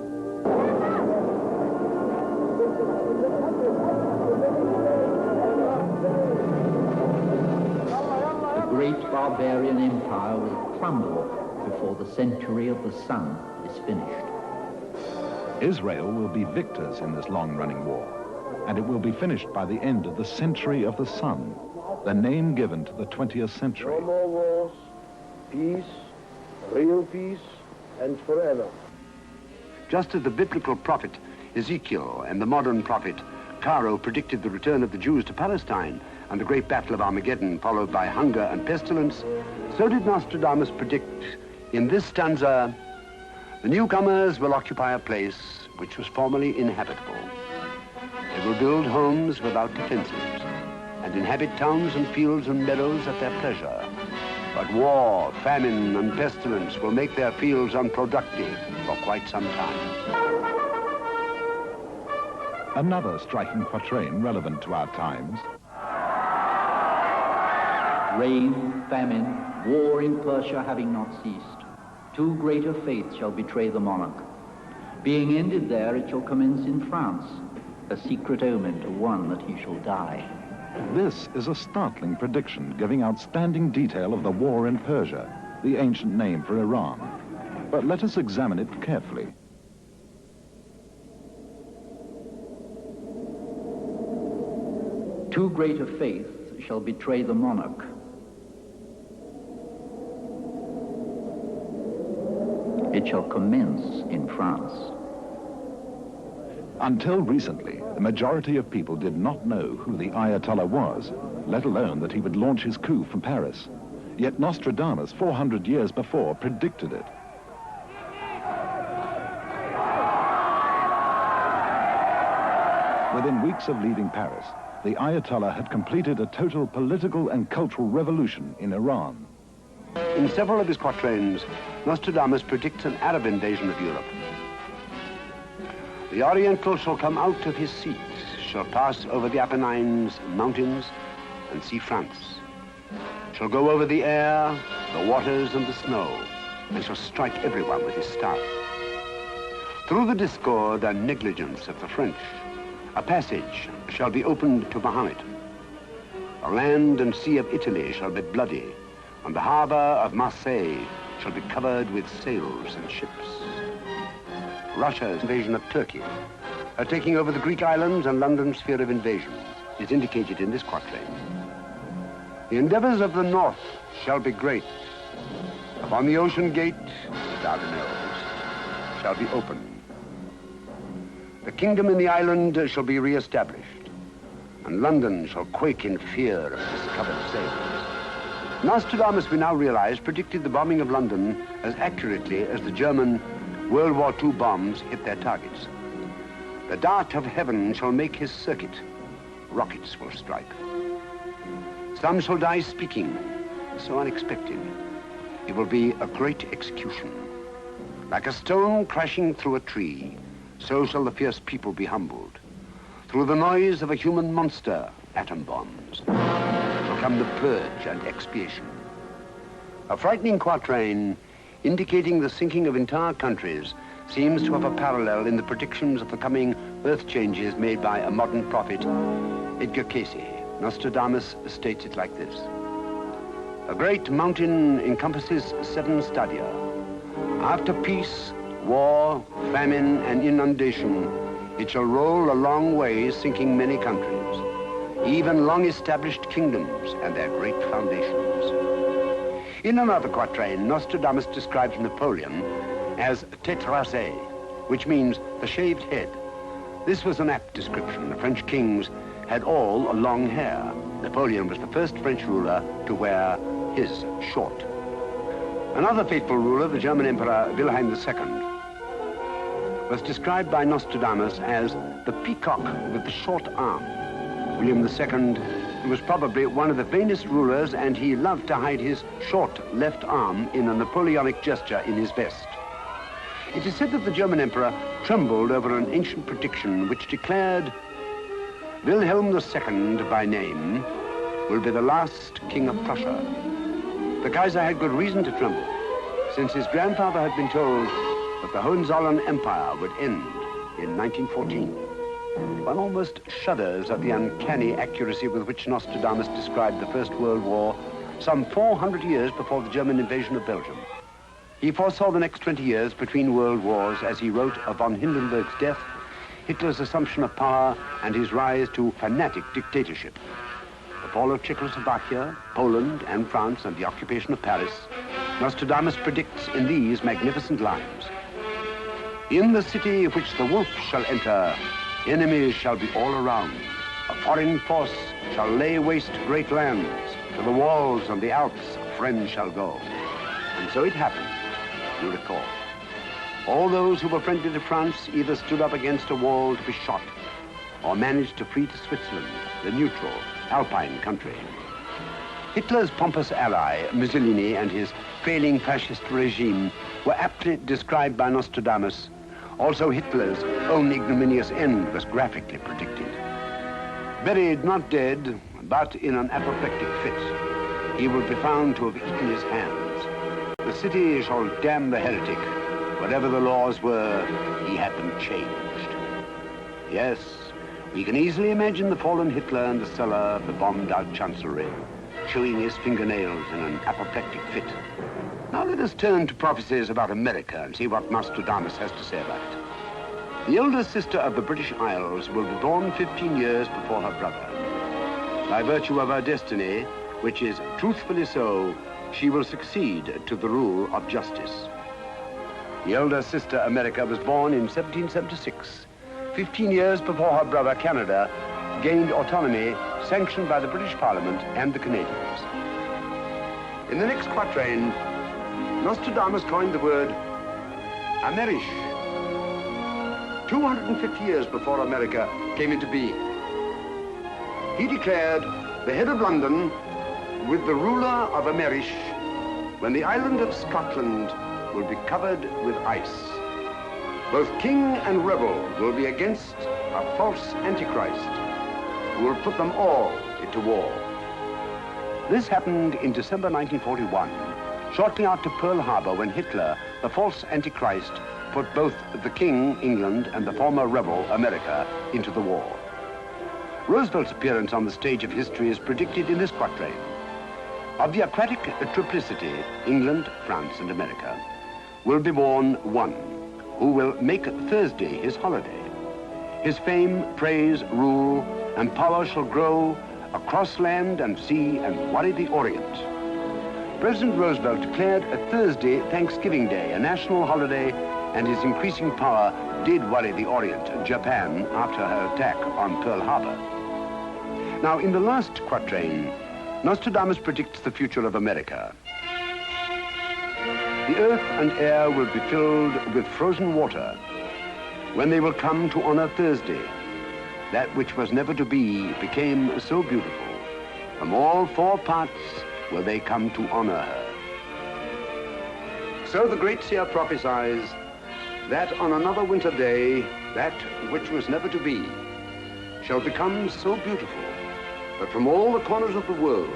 The great barbarian empire will crumble before the century of the sun is finished. Israel will be victors in this long-running war, and it will be finished by the end of the century of the sun, the name given to the 20th century. No more wars, peace, real peace, and forever. Just as the biblical prophet Ezekiel and the modern prophet Caro predicted the return of the Jews to Palestine and the great battle of Armageddon followed by hunger and pestilence, so did Nostradamus predict in this stanza, the newcomers will occupy a place which was formerly inhabitable. They will build homes without defenses and inhabit towns and fields and meadows at their pleasure. But war, famine, and pestilence will make their fields unproductive for quite some time. Another striking quatrain relevant to our times. Rain, famine, war in Persia having not ceased, two greater faiths shall betray the monarch. Being ended there, it shall commence in France, a secret omen to one that he shall die. This is a startling prediction, giving outstanding detail of the war in Persia, the ancient name for Iran. But let us examine it carefully. Two greater faiths shall betray the monarch. It shall commence in France. Until recently, the majority of people did not know who the Ayatollah was, let alone that he would launch his coup from Paris. Yet Nostradamus, 400 years before, predicted it. Within weeks of leaving Paris, the Ayatollah had completed a total political and cultural revolution in Iran. In several of his quatrains, Nostradamus predicts an Arab invasion of Europe. The Oriental shall come out of his seat, shall pass over the Apennines mountains and see France, shall go over the air, the waters and the snow, and shall strike everyone with his staff. Through the discord and negligence of the French, a passage shall be opened to Mohammed. The land and sea of Italy shall be bloody, and the harbor of Marseille shall be covered with sails and ships. Russia's invasion of Turkey, her taking over the Greek islands and London's sphere of invasion, is indicated in this quatrain. The endeavors of the North shall be great. Upon the ocean gate, the Dardanelles, shall be opened. The kingdom in the island shall be re-established, and London shall quake in fear of discovered sails. Nostradamus, we now realize, predicted the bombing of London as accurately as the German World War II bombs hit their targets. The dart of heaven shall make his circuit. Rockets will strike. Some shall die speaking, so unexpected. It will be a great execution. Like a stone crashing through a tree, so shall the fierce people be humbled. Through the noise of a human monster, atom bombs, will come the purge and expiation. A frightening quatrain indicating the sinking of entire countries seems to have a parallel in the predictions of the coming earth changes made by a modern prophet, Edgar Cayce. Nostradamus states it like this. A great mountain encompasses 7 stadia. After peace, war, famine, and inundation, it shall roll a long way, sinking many countries, even long-established kingdoms and their great foundations. In another quatrain, Nostradamus describes Napoleon as tête rasée, which means the shaved head. This was an apt description. The French kings had all long hair. Napoleon was the first French ruler to wear his short. Another fateful ruler, the German Emperor Wilhelm II, was described by Nostradamus as the peacock with the short arm. William II was probably one of the vainest rulers, and he loved to hide his short left arm in a Napoleonic gesture in his vest. It is said that the German emperor trembled over an ancient prediction which declared Wilhelm II, by name, will be the last king of Prussia. The Kaiser had good reason to tremble, since his grandfather had been told that the Hohenzollern Empire would end in 1914. One almost shudders at the uncanny accuracy with which Nostradamus described the First World War some 400 years before the German invasion of Belgium. He foresaw the next 20 years between world wars as he wrote of von Hindenburg's death, Hitler's assumption of power, and his rise to fanatic dictatorship. The fall of Czechoslovakia, Poland, and France, and the occupation of Paris, Nostradamus predicts in these magnificent lines. In the city which the wolf shall enter, enemies shall be all around. A foreign force shall lay waste great lands. To the walls and the Alps, friends shall go. And so it happened, you recall. All those who were friendly to France either stood up against a wall to be shot or managed to flee to Switzerland, the neutral, Alpine country. Hitler's pompous ally, Mussolini, and his failing fascist regime were aptly described by Nostradamus. Also Hitler's own ignominious end was graphically predicted. Buried not dead, but in an apoplectic fit, he will be found to have eaten his hands. The city shall damn the heretic. Whatever the laws were, he had them changed. Yes, we can easily imagine the fallen Hitler in the cellar of the bombed-out chancellery, chewing his fingernails in an apoplectic fit. Now let us turn to prophecies about America and see what Nostradamus has to say about it. The eldest sister of the British Isles will be born 15 years before her brother. By virtue of her destiny, which is truthfully so, she will succeed to the rule of justice. The elder sister, America, was born in 1776, 15 years before her brother, Canada, gained autonomy sanctioned by the British Parliament and the Canadians. In the next quatrain, Nostradamus coined the word Amerisch, 250 years before America came into being. He declared the head of London with the ruler of Amerisch when the island of Scotland will be covered with ice. Both king and rebel will be against a false antichrist who will put them all into war. This happened in December 1941, shortly after Pearl Harbor, when Hitler, the false antichrist, put both the king, England, and the former rebel, America, into the war. Roosevelt's appearance on the stage of history is predicted in this quatrain. Of the aquatic triplicity, England, France, and America, will be born one, who will make Thursday his holiday. His fame, praise, rule, and power shall grow across land and sea and worry the Orient. President Roosevelt declared a Thursday Thanksgiving Day a national holiday, and his increasing power did worry the Orient, Japan, after her attack on Pearl Harbor. Now, in the last quatrain, Nostradamus predicts the future of America. The earth and air will be filled with frozen water when they will come to honor Thursday. That which was never to be became so beautiful. From all four parts will they come to honor her. So the great seer prophesies that on another winter day, that which was never to be shall become so beautiful that from all the corners of the world,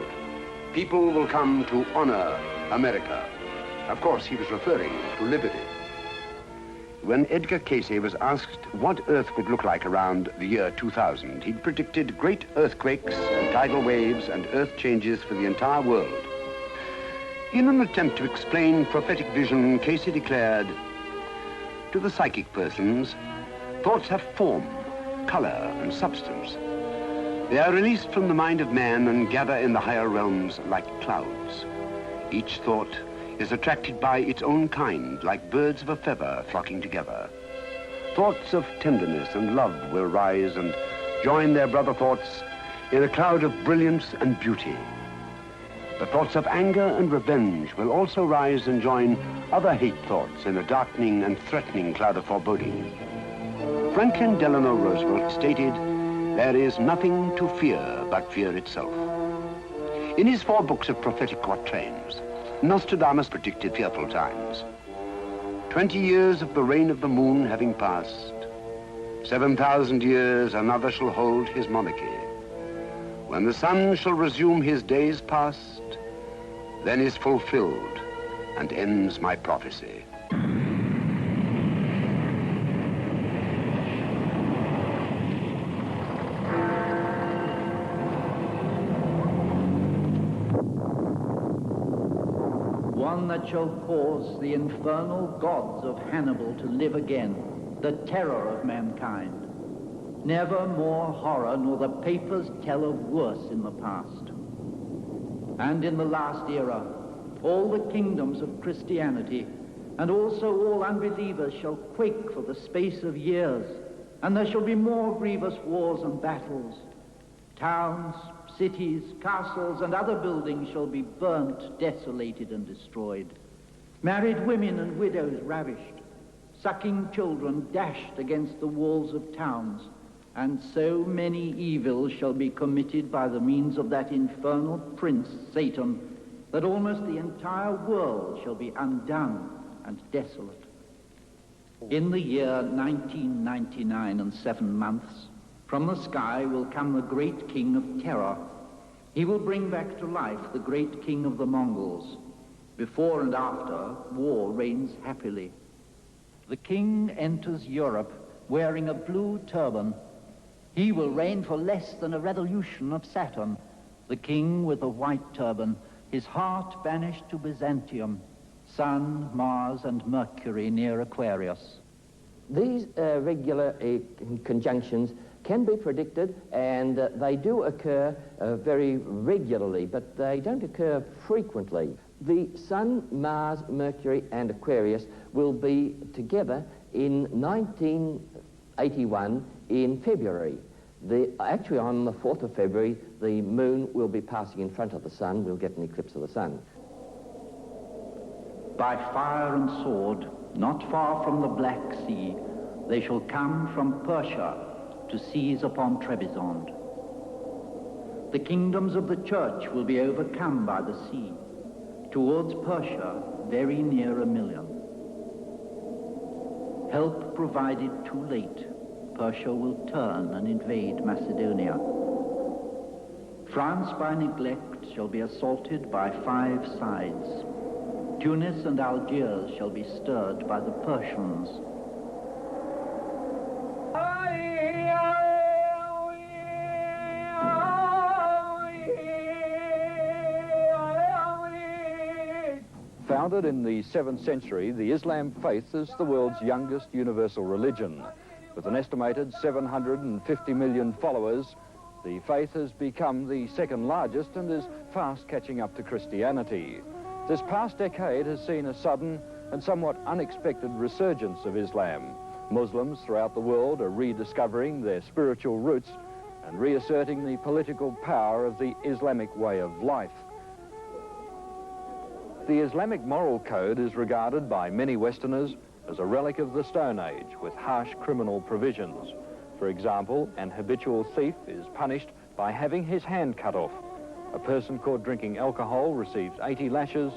people will come to honor America. Of course, he was referring to liberty. When Edgar Cayce was asked what Earth would look like around the year 2000, he predicted great earthquakes and tidal waves and earth changes for the entire world. In an attempt to explain prophetic vision, Cayce declared, to the psychic persons, thoughts have form, color, and substance. They are released from the mind of man and gather in the higher realms like clouds. Each thought is attracted by its own kind, like birds of a feather flocking together. Thoughts of tenderness and love will rise and join their brother thoughts in a cloud of brilliance and beauty. The thoughts of anger and revenge will also rise and join other hate thoughts in a darkening and threatening cloud of foreboding. Franklin Delano Roosevelt stated, there is nothing to fear but fear itself. In his 4 books of prophetic quatrains, Nostradamus predicted fearful times. 20 years of the reign of the moon having passed, 7,000 years another shall hold his monarchy. When the sun shall resume his days past, then is fulfilled and ends my prophecy. One that shall cause the infernal gods of Hannibal to live again, the terror of mankind. Never more horror nor the papers tell of worse in the past. And in the last era, all the kingdoms of Christianity and also all unbelievers shall quake for the space of years, and there shall be more grievous wars and battles. Towns, cities, castles, and other buildings shall be burnt, desolated, and destroyed. Married women and widows ravished, sucking children dashed against the walls of towns, and so many evils shall be committed by the means of that infernal prince, Satan, that almost the entire world shall be undone and desolate. In the year 1999 and 7 months, from the sky will come the great king of terror. He will bring back to life the great king of the Mongols. Before and after, war reigns happily. The king enters Europe wearing a blue turban. He will reign for less than a revolution of Saturn. The king with a white turban, his heart banished to Byzantium, Sun, Mars, and Mercury near Aquarius. These regular conjunctions can be predicted, and they do occur very regularly, but they don't occur frequently. The Sun, Mars, Mercury, and Aquarius will be together in 1981 in February. Actually, on the 4th of February, the moon will be passing in front of the sun. We'll get an eclipse of the sun. By fire and sword, not far from the Black Sea, they shall come from Persia to seize upon Trebizond. The kingdoms of the church will be overcome by the sea. Towards Persia, very near 1 million. Help provided too late, Persia will turn and invade Macedonia. France by neglect shall be assaulted by 5 sides. Tunis and Algiers shall be stirred by the Persians. Founded in the 7th century, the Islam faith is the world's youngest universal religion. With an estimated 750 million followers, the faith has become the 2nd largest and is fast catching up to Christianity. This past decade has seen a sudden and somewhat unexpected resurgence of Islam. Muslims throughout the world are rediscovering their spiritual roots and reasserting the political power of the Islamic way of life. The Islamic moral code is regarded by many Westerners as a relic of the Stone Age with harsh criminal provisions. For example, an habitual thief is punished by having his hand cut off. A person caught drinking alcohol receives 80 lashes.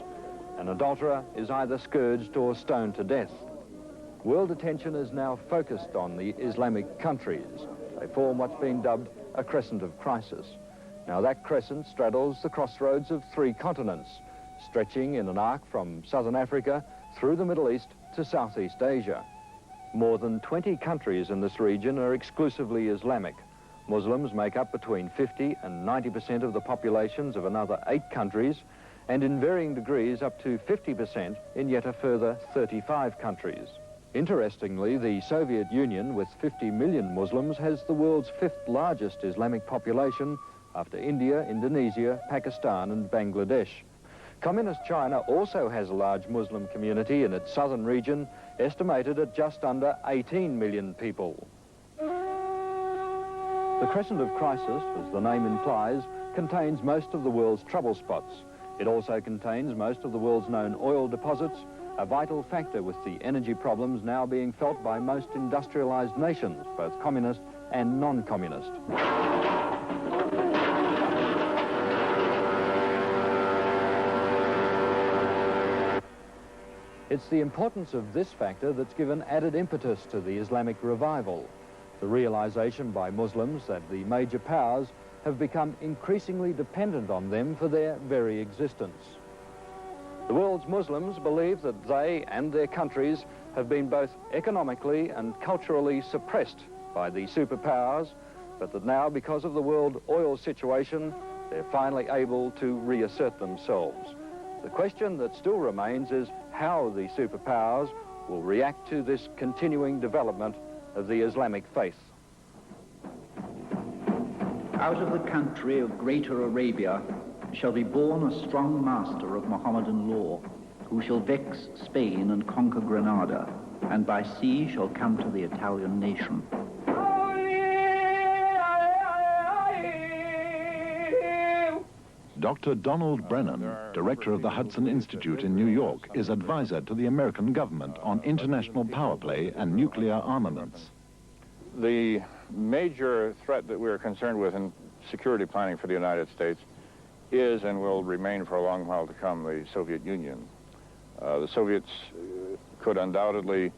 An adulterer is either scourged or stoned to death. World attention is now focused on the Islamic countries. They form what's been dubbed a crescent of crisis. Now that crescent straddles the crossroads of 3 continents, stretching in an arc from southern Africa through the Middle East to Southeast Asia. More than 20 countries in this region are exclusively Islamic. Muslims make up between 50 and 90% of the populations of another 8 countries, and in varying degrees up to 50% in yet a further 35 countries. Interestingly, the Soviet Union, with 50 million Muslims, has the world's 5th largest Islamic population after India, Indonesia, Pakistan, and Bangladesh. Communist China also has a large Muslim community in its southern region, estimated at just under 18 million people. The crescent of crisis, as the name implies, contains most of the world's trouble spots. It also contains most of the world's known oil deposits, a vital factor with the energy problems now being felt by most industrialized nations, both communist and non-communist. It's the importance of this factor that's given added impetus to the Islamic revival, the realization by Muslims that the major powers have become increasingly dependent on them for their very existence. The world's Muslims believe that they and their countries have been both economically and culturally suppressed by the superpowers, but that now, because of the world oil situation, they're finally able to reassert themselves. The question that still remains is how the superpowers will react to this continuing development of the Islamic faith. Out of the country of Greater Arabia shall be born a strong master of Mohammedan law, who shall vex Spain and conquer Granada, and by sea shall come to the Italian nation. Dr. Donald Brennan, director of the Hudson Institute in New York, is advisor to the American government on international power play and nuclear armaments. The major threat that we're concerned with in security planning for the United States is and will remain for a long while to come the Soviet Union. The Soviets could undoubtedly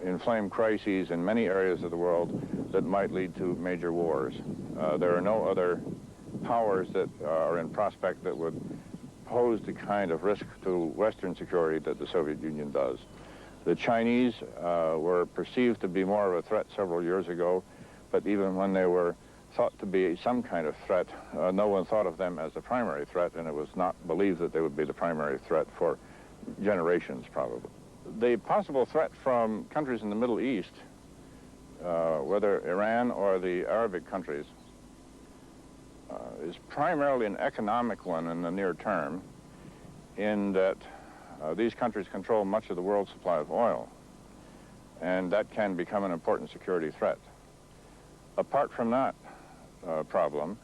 inflame crises in many areas of the world that might lead to major wars. There are no other powers that are in prospect that would pose the kind of risk to Western security that the Soviet Union does. The Chinese were perceived to be more of a threat several years ago, but even when they were thought to be some kind of threat, no one thought of them as a primary threat, and it was not believed that they would be the primary threat for generations, probably. The possible threat from countries in the Middle East, whether Iran or the Arabic countries, is primarily an economic one in the near term, in that these countries control much of the world's supply of oil, and that can become an important security threat. Apart from that problem,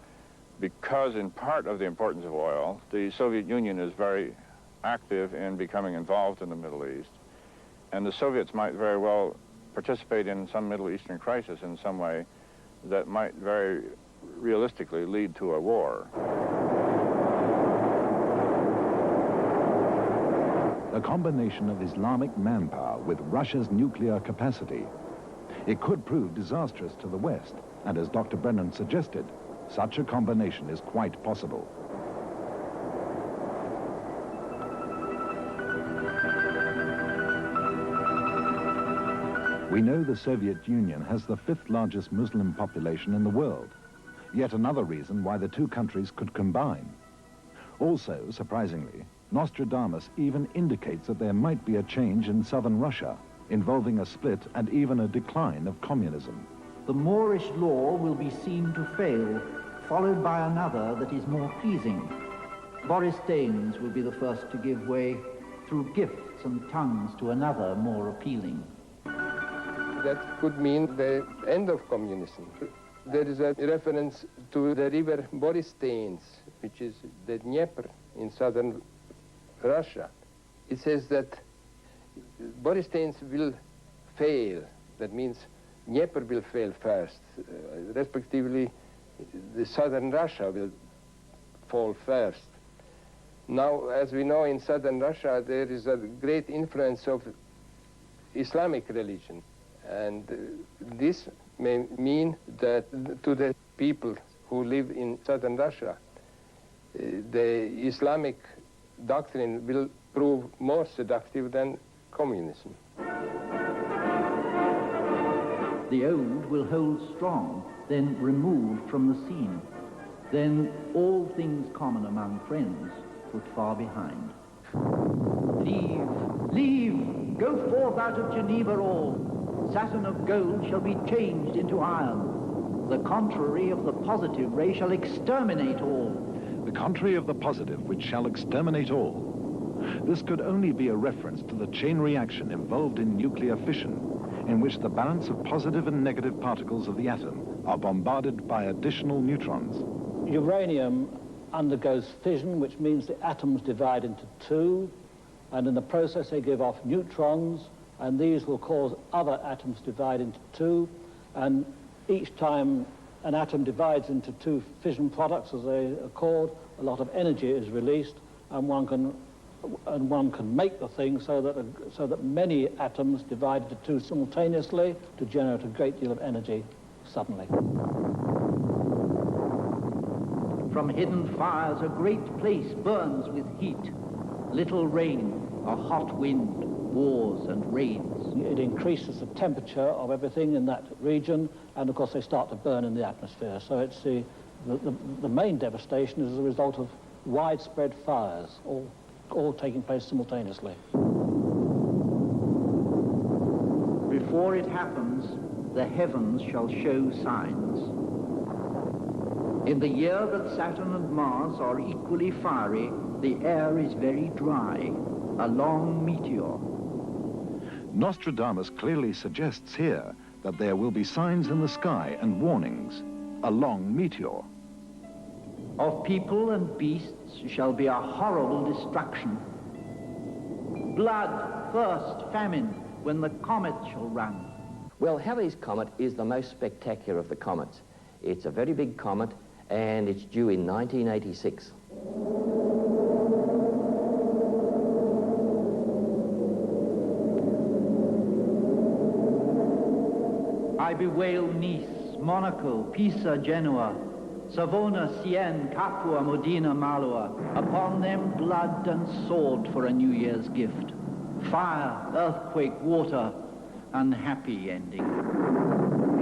because in part of the importance of oil, the Soviet Union is very active in becoming involved in the Middle East, and the Soviets might very well participate in some Middle Eastern crisis in some way that might very realistically lead to a war. A combination of Islamic manpower with Russia's nuclear capacity. It could prove disastrous to the West, and as Dr. Brennan suggested, such a combination is quite possible. We know the Soviet Union has the 5th largest Muslim population in the world. Yet another reason why the two countries could combine. Also, surprisingly, Nostradamus even indicates that there might be a change in southern Russia, involving a split and even a decline of communism. The Moorish law will be seen to fail, followed by another that is more pleasing. Boris Danes will be the first to give way through gifts and tongues to another more appealing. That could mean the end of communism. There is a reference to the river Borysthenes, which is the Dnieper in southern Russia. It says that Borysthenes will fail. That means Dnieper will fail first. Respectively, the southern Russia will fall first. Now, as we know, in southern Russia, there is a great influence of Islamic religion. And this may mean that to the people who live in southern Russia, the Islamic doctrine will prove more seductive than communism. The old will hold strong, then removed from the scene. Then all things common among friends put far behind. Leave, leave, go forth out of Geneva all. Saturn of gold shall be changed into iron. The contrary of the positive ray shall exterminate all. The contrary of the positive, which shall exterminate all. This could only be a reference to the chain reaction involved in nuclear fission, in which the balance of positive and negative particles of the atom are bombarded by additional neutrons. Uranium undergoes fission, which means the atoms divide into two, and in the process they give off neutrons, and these will cause other atoms to divide into two, and each time an atom divides into two fission products, as they are called, a lot of energy is released, and one can and one can make the thing so that many atoms divide into two simultaneously to generate a great deal of energy suddenly. From hidden fires a great place burns with heat. Little rain, a hot wind, wars and rains. It increases the temperature of everything in that region, and of course they start to burn in the atmosphere. So it's the main devastation is as a result of widespread fires, all taking place simultaneously. Before it happens, the heavens shall show signs. In the year that Saturn and Mars are equally fiery, the air is very dry, a long meteor. Nostradamus clearly suggests here that there will be signs in the sky and warnings, a long meteor. Of people and beasts shall be a horrible destruction. Blood, thirst, famine, when the comet shall run. Well, Halley's Comet is the most spectacular of the comets. It's a very big comet, and it's due in 1986. I bewail Nice, Monaco, Pisa, Genoa, Savona, Sienne, Capua, Modena, Malua. Upon them blood and sword for a New Year's gift. Fire, earthquake, water, unhappy ending.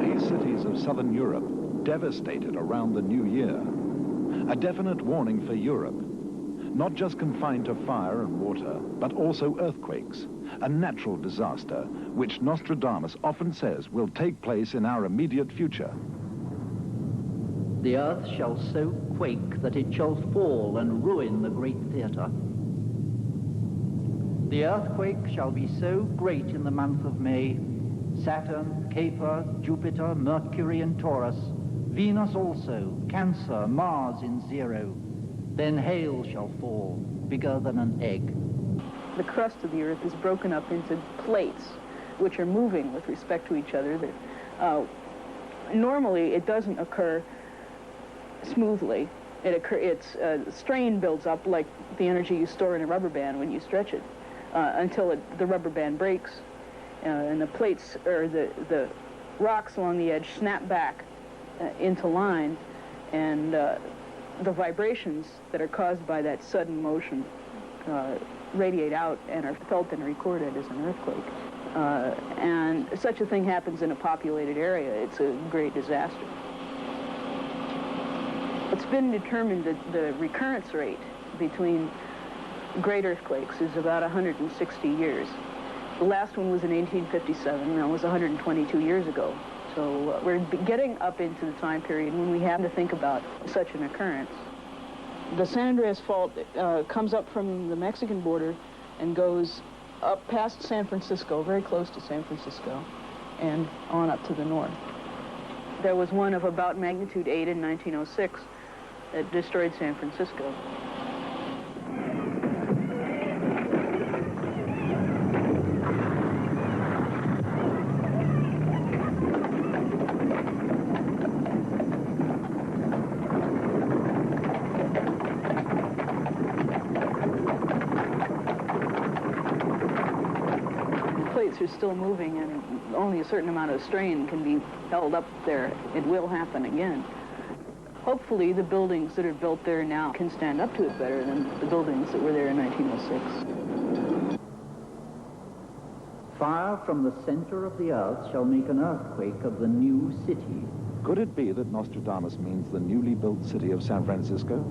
These cities of southern Europe devastated around the new year. A definite warning for Europe, not just confined to fire and water, but also earthquakes, a natural disaster which Nostradamus often says will take place in our immediate future. The earth shall so quake that it shall fall and ruin the great theatre. The earthquake shall be so great in the month of May, Saturn, Kuiper, Jupiter, Mercury and Taurus, Venus also, Cancer, Mars in zero. Then hail shall fall, bigger than an egg. The crust of the Earth is broken up into plates, which are moving with respect to each other. Normally, it doesn't occur smoothly. Strain builds up like the energy you store in a rubber band when you stretch it, until the rubber band breaks, and the plates, or the rocks along the edge, snap back into line, and the vibrations that are caused by that sudden motion radiate out and are felt and recorded as an earthquake. And such a thing happens in a populated area. It's a great disaster. It's been determined that the recurrence rate between great earthquakes is about 160 years. The last one was in 1857, and that was 122 years ago. So we're getting up into the time period when we have to think about such an occurrence. The San Andreas Fault comes up from the Mexican border and goes up past San Francisco, very close to San Francisco, and on up to the north. There was one of about magnitude 8 in 1906 that destroyed San Francisco. Are still moving, and only a certain amount of strain can be held up there. It will happen again. Hopefully the buildings that are built there now can stand up to it better than the buildings that were there in 1906. Fire from the center of the earth shall make an earthquake of the new city. Could it be that Nostradamus means the newly built city of San Francisco?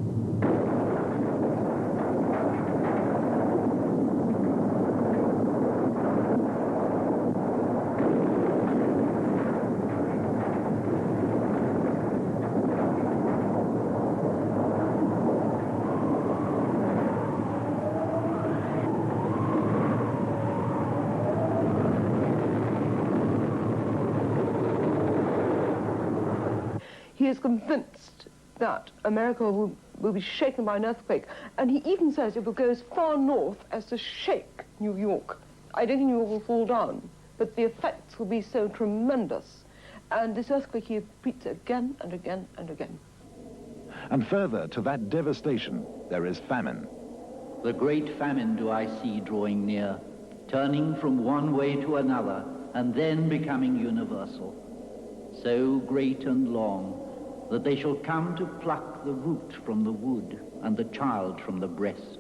He is convinced that America will be shaken by an earthquake, and he even says it will go as far north as to shake New York. I don't think New York will fall down, but the effects will be so tremendous. And this earthquake he repeats again and again and again. And further to that devastation, there is famine. The great famine do I see drawing near, turning from one way to another, and then becoming universal. So great and long, that they shall come to pluck the root from the wood and the child from the breast.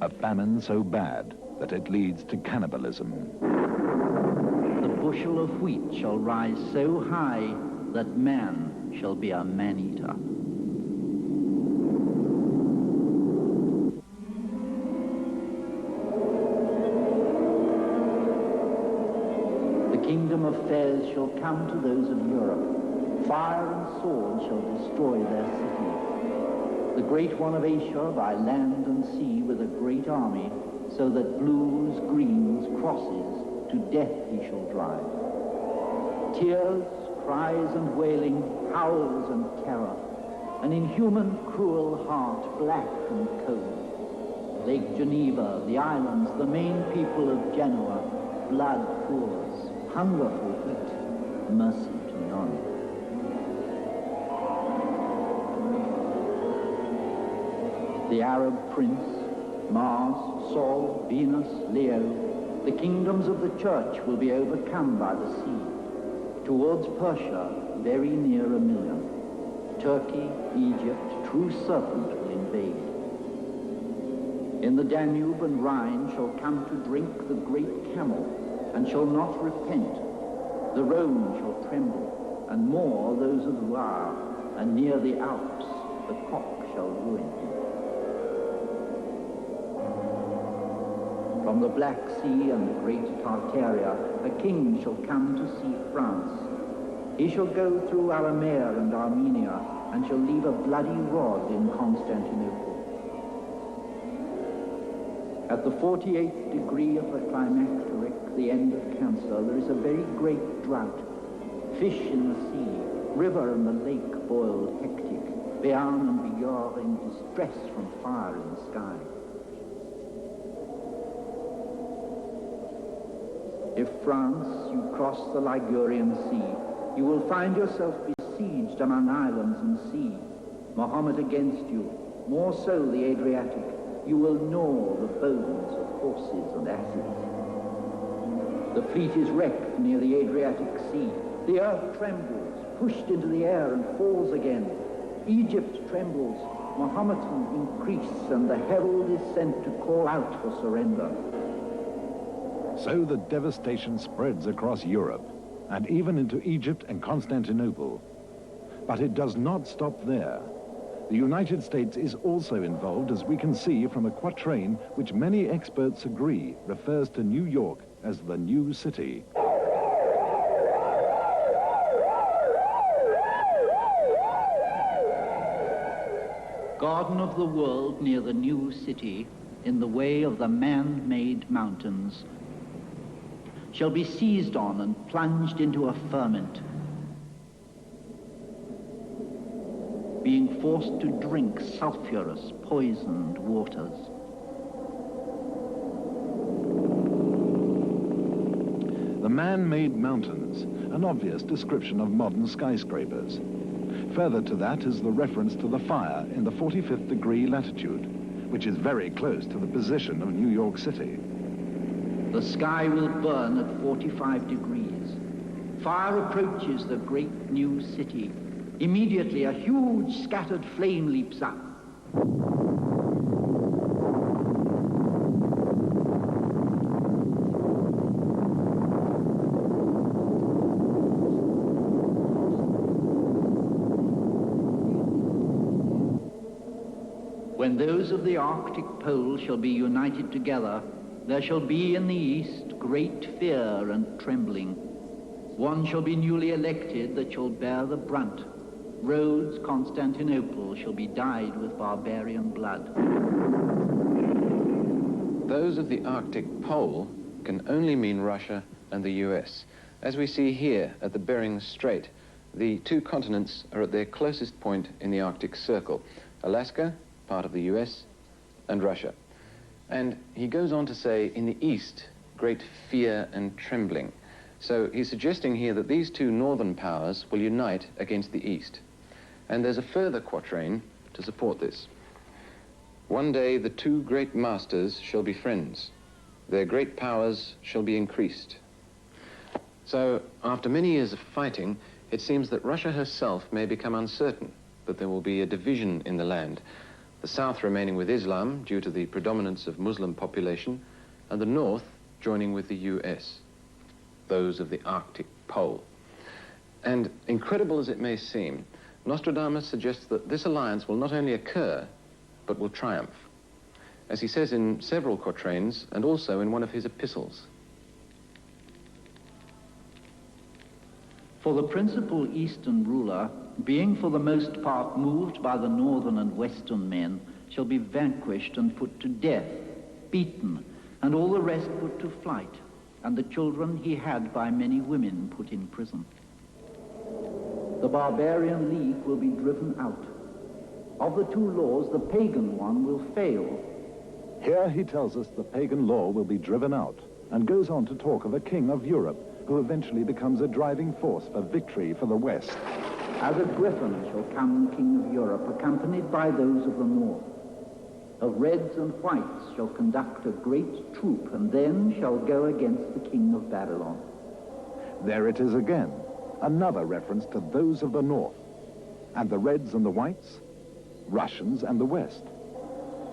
A famine so bad that it leads to cannibalism. The bushel of wheat shall rise so high that man shall be a man-eater. The kingdom of Fez shall come to those of Europe. Fire and sword shall destroy their city. The great one of Asia by land and sea with a great army, so that blues, greens, crosses, to death he shall drive. Tears, cries and wailing, howls and terror, an inhuman, cruel heart, black and cold. Lake Geneva, the islands, the main people of Genoa, blood pours, hunger for wheat, mercy to none. The Arab prince, Mars, Sol, Venus, Leo, the kingdoms of the church will be overcome by the sea. Towards Persia, very near 1 million. Turkey, Egypt, true serpent will invade. In the Danube and Rhine shall come to drink the great camel, and shall not repent. The Rhone shall tremble, and more those of Loire, and near the Alps the cock shall ruin him. From the Black Sea and the great Tartaria, a king shall come to see France. He shall go through Aramea and Armenia, and shall leave a bloody rod in Constantinople. At the 48th degree of the climacteric, the end of Cancer, there is a very great drought. Fish in the sea, river and the lake boiled hectic, Béarn and Bigorre in distress from fire in the sky. If France, you cross the Ligurian Sea, you will find yourself besieged among islands and sea. Mohammed against you, more so the Adriatic. You will gnaw the bones of horses and asses. The fleet is wrecked near the Adriatic Sea. The earth trembles, pushed into the air and falls again. Egypt trembles, Mahometan increase, and the herald is sent to call out for surrender. So the devastation spreads across Europe, and even into Egypt and Constantinople. But it does not stop there. The United States is also involved, as we can see from a quatrain which many experts agree refers to New York as the new city. Garden of the world near the new city, in the way of the man-made mountains, shall be seized on and plunged into a ferment, being forced to drink sulphurous, poisoned waters. The man-made mountains, an obvious description of modern skyscrapers. Further to that is the reference to the fire in the 45th degree latitude, which is very close to the position of New York City. The sky will burn at 45 degrees. Fire approaches the great new city. Immediately, a huge scattered flame leaps up. When those of the Arctic pole shall be united together, there shall be in the east great fear and trembling. One shall be newly elected that shall bear the brunt. Rhodes, Constantinople shall be dyed with barbarian blood. Those of the Arctic pole can only mean Russia and the US. As we see here at the Bering Strait, the two continents are at their closest point in the Arctic Circle. Alaska, part of the US, and Russia. And he goes on to say, in the east, great fear and trembling. So he's suggesting here that these two northern powers will unite against the east. And there's a further quatrain to support this. One day the two great masters shall be friends. Their great powers shall be increased. So, after many years of fighting, it seems that Russia herself may become uncertain, that there will be a division in the land, the south remaining with Islam due to the predominance of Muslim population, and the north joining with the US, those of the Arctic Pole. And incredible as it may seem, Nostradamus suggests that this alliance will not only occur, but will triumph, as he says in several quatrains and also in one of his epistles. For the principal eastern ruler, being for the most part moved by the northern and western men, shall be vanquished and put to death, beaten, and all the rest put to flight, and the children he had by many women put in prison. The barbarian league will be driven out. Of the two laws, the pagan one will fail. Here he tells us the pagan law will be driven out, and goes on to talk of a king of Europe who eventually becomes a driving force for victory for the West. As a griffin shall come the king of Europe, accompanied by those of the north. Of reds and whites shall conduct a great troop, and then shall go against the king of Babylon. There it is again, another reference to those of the north. And the reds and the whites? Russians and the West.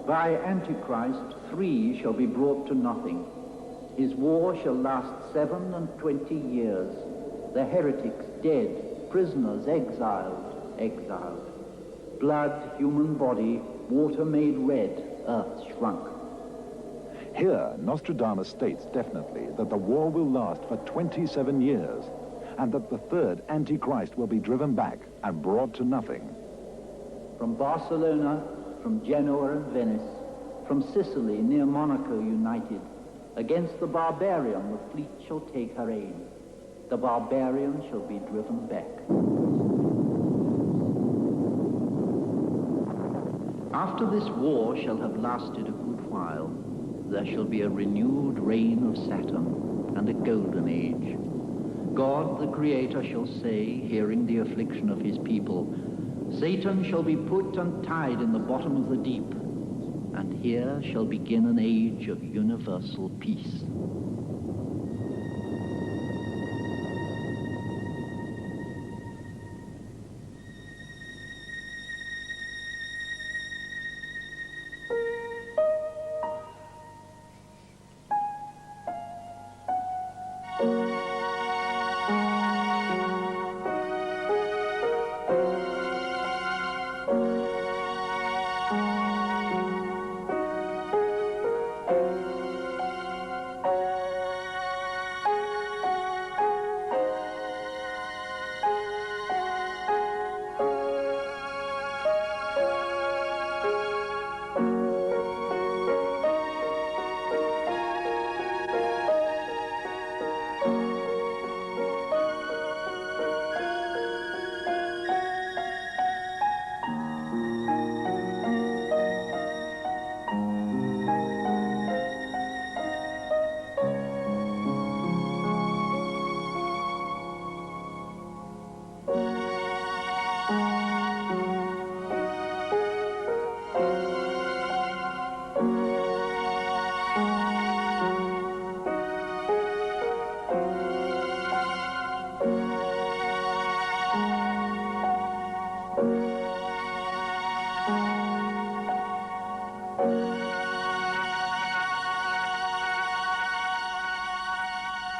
By Antichrist, 3 shall be brought to nothing. His war shall last 27 years. The heretics dead, prisoners exiled. Blood, human body, water made red, earth shrunk. Here, Nostradamus states definitely that the war will last for 27 years, and that the third Antichrist will be driven back and brought to nothing. From Barcelona, from Genoa and Venice, from Sicily near Monaco united, against the barbarian the fleet shall take her aim. The barbarian shall be driven back. After this war shall have lasted a good while, there shall be a renewed reign of Saturn and a golden age. God the Creator shall say, hearing the affliction of his people, Satan shall be put and tied in the bottom of the deep, and here shall begin an age of universal peace.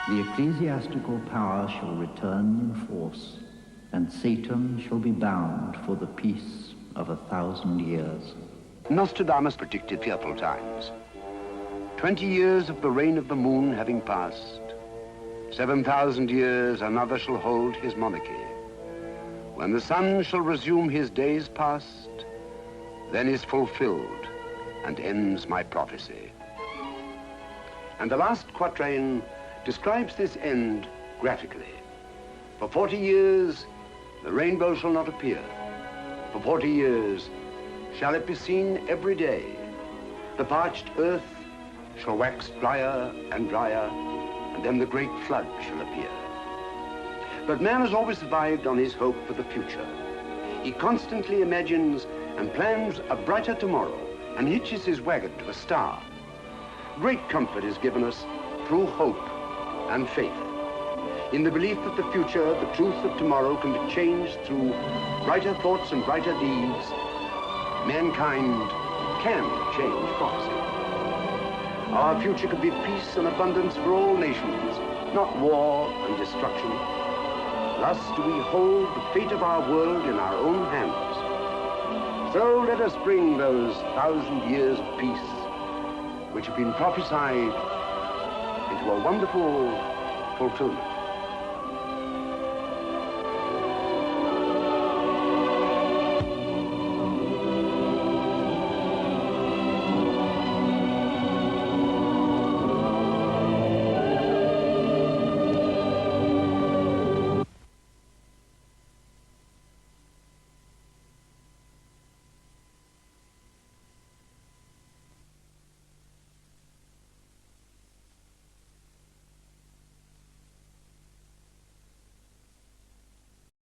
The ecclesiastical power shall return in force, and Satan shall be bound for the peace of 1,000 years. Nostradamus predicted fearful times. 20 years of the reign of the moon having passed, 7,000 years another shall hold his monarchy. When the sun shall resume his days past, then is fulfilled and ends my prophecy. And the last quatrain describes this end graphically. For 40 years, the rainbow shall not appear. For 40 years, shall it be seen every day. The parched earth shall wax drier and drier, and then the great flood shall appear. But man has always survived on his hope for the future. He constantly imagines and plans a brighter tomorrow and hitches his wagon to a star. Great comfort is given us through hope and faith, in the belief that the future, the truth of tomorrow, can be changed through brighter thoughts and brighter deeds. Mankind can change prophecy. Our future could be peace and abundance for all nations, not war and destruction. Thus do we hold the fate of our world in our own hands. So let us bring those 1,000 years of peace which have been prophesied into a wonderful fulfillment.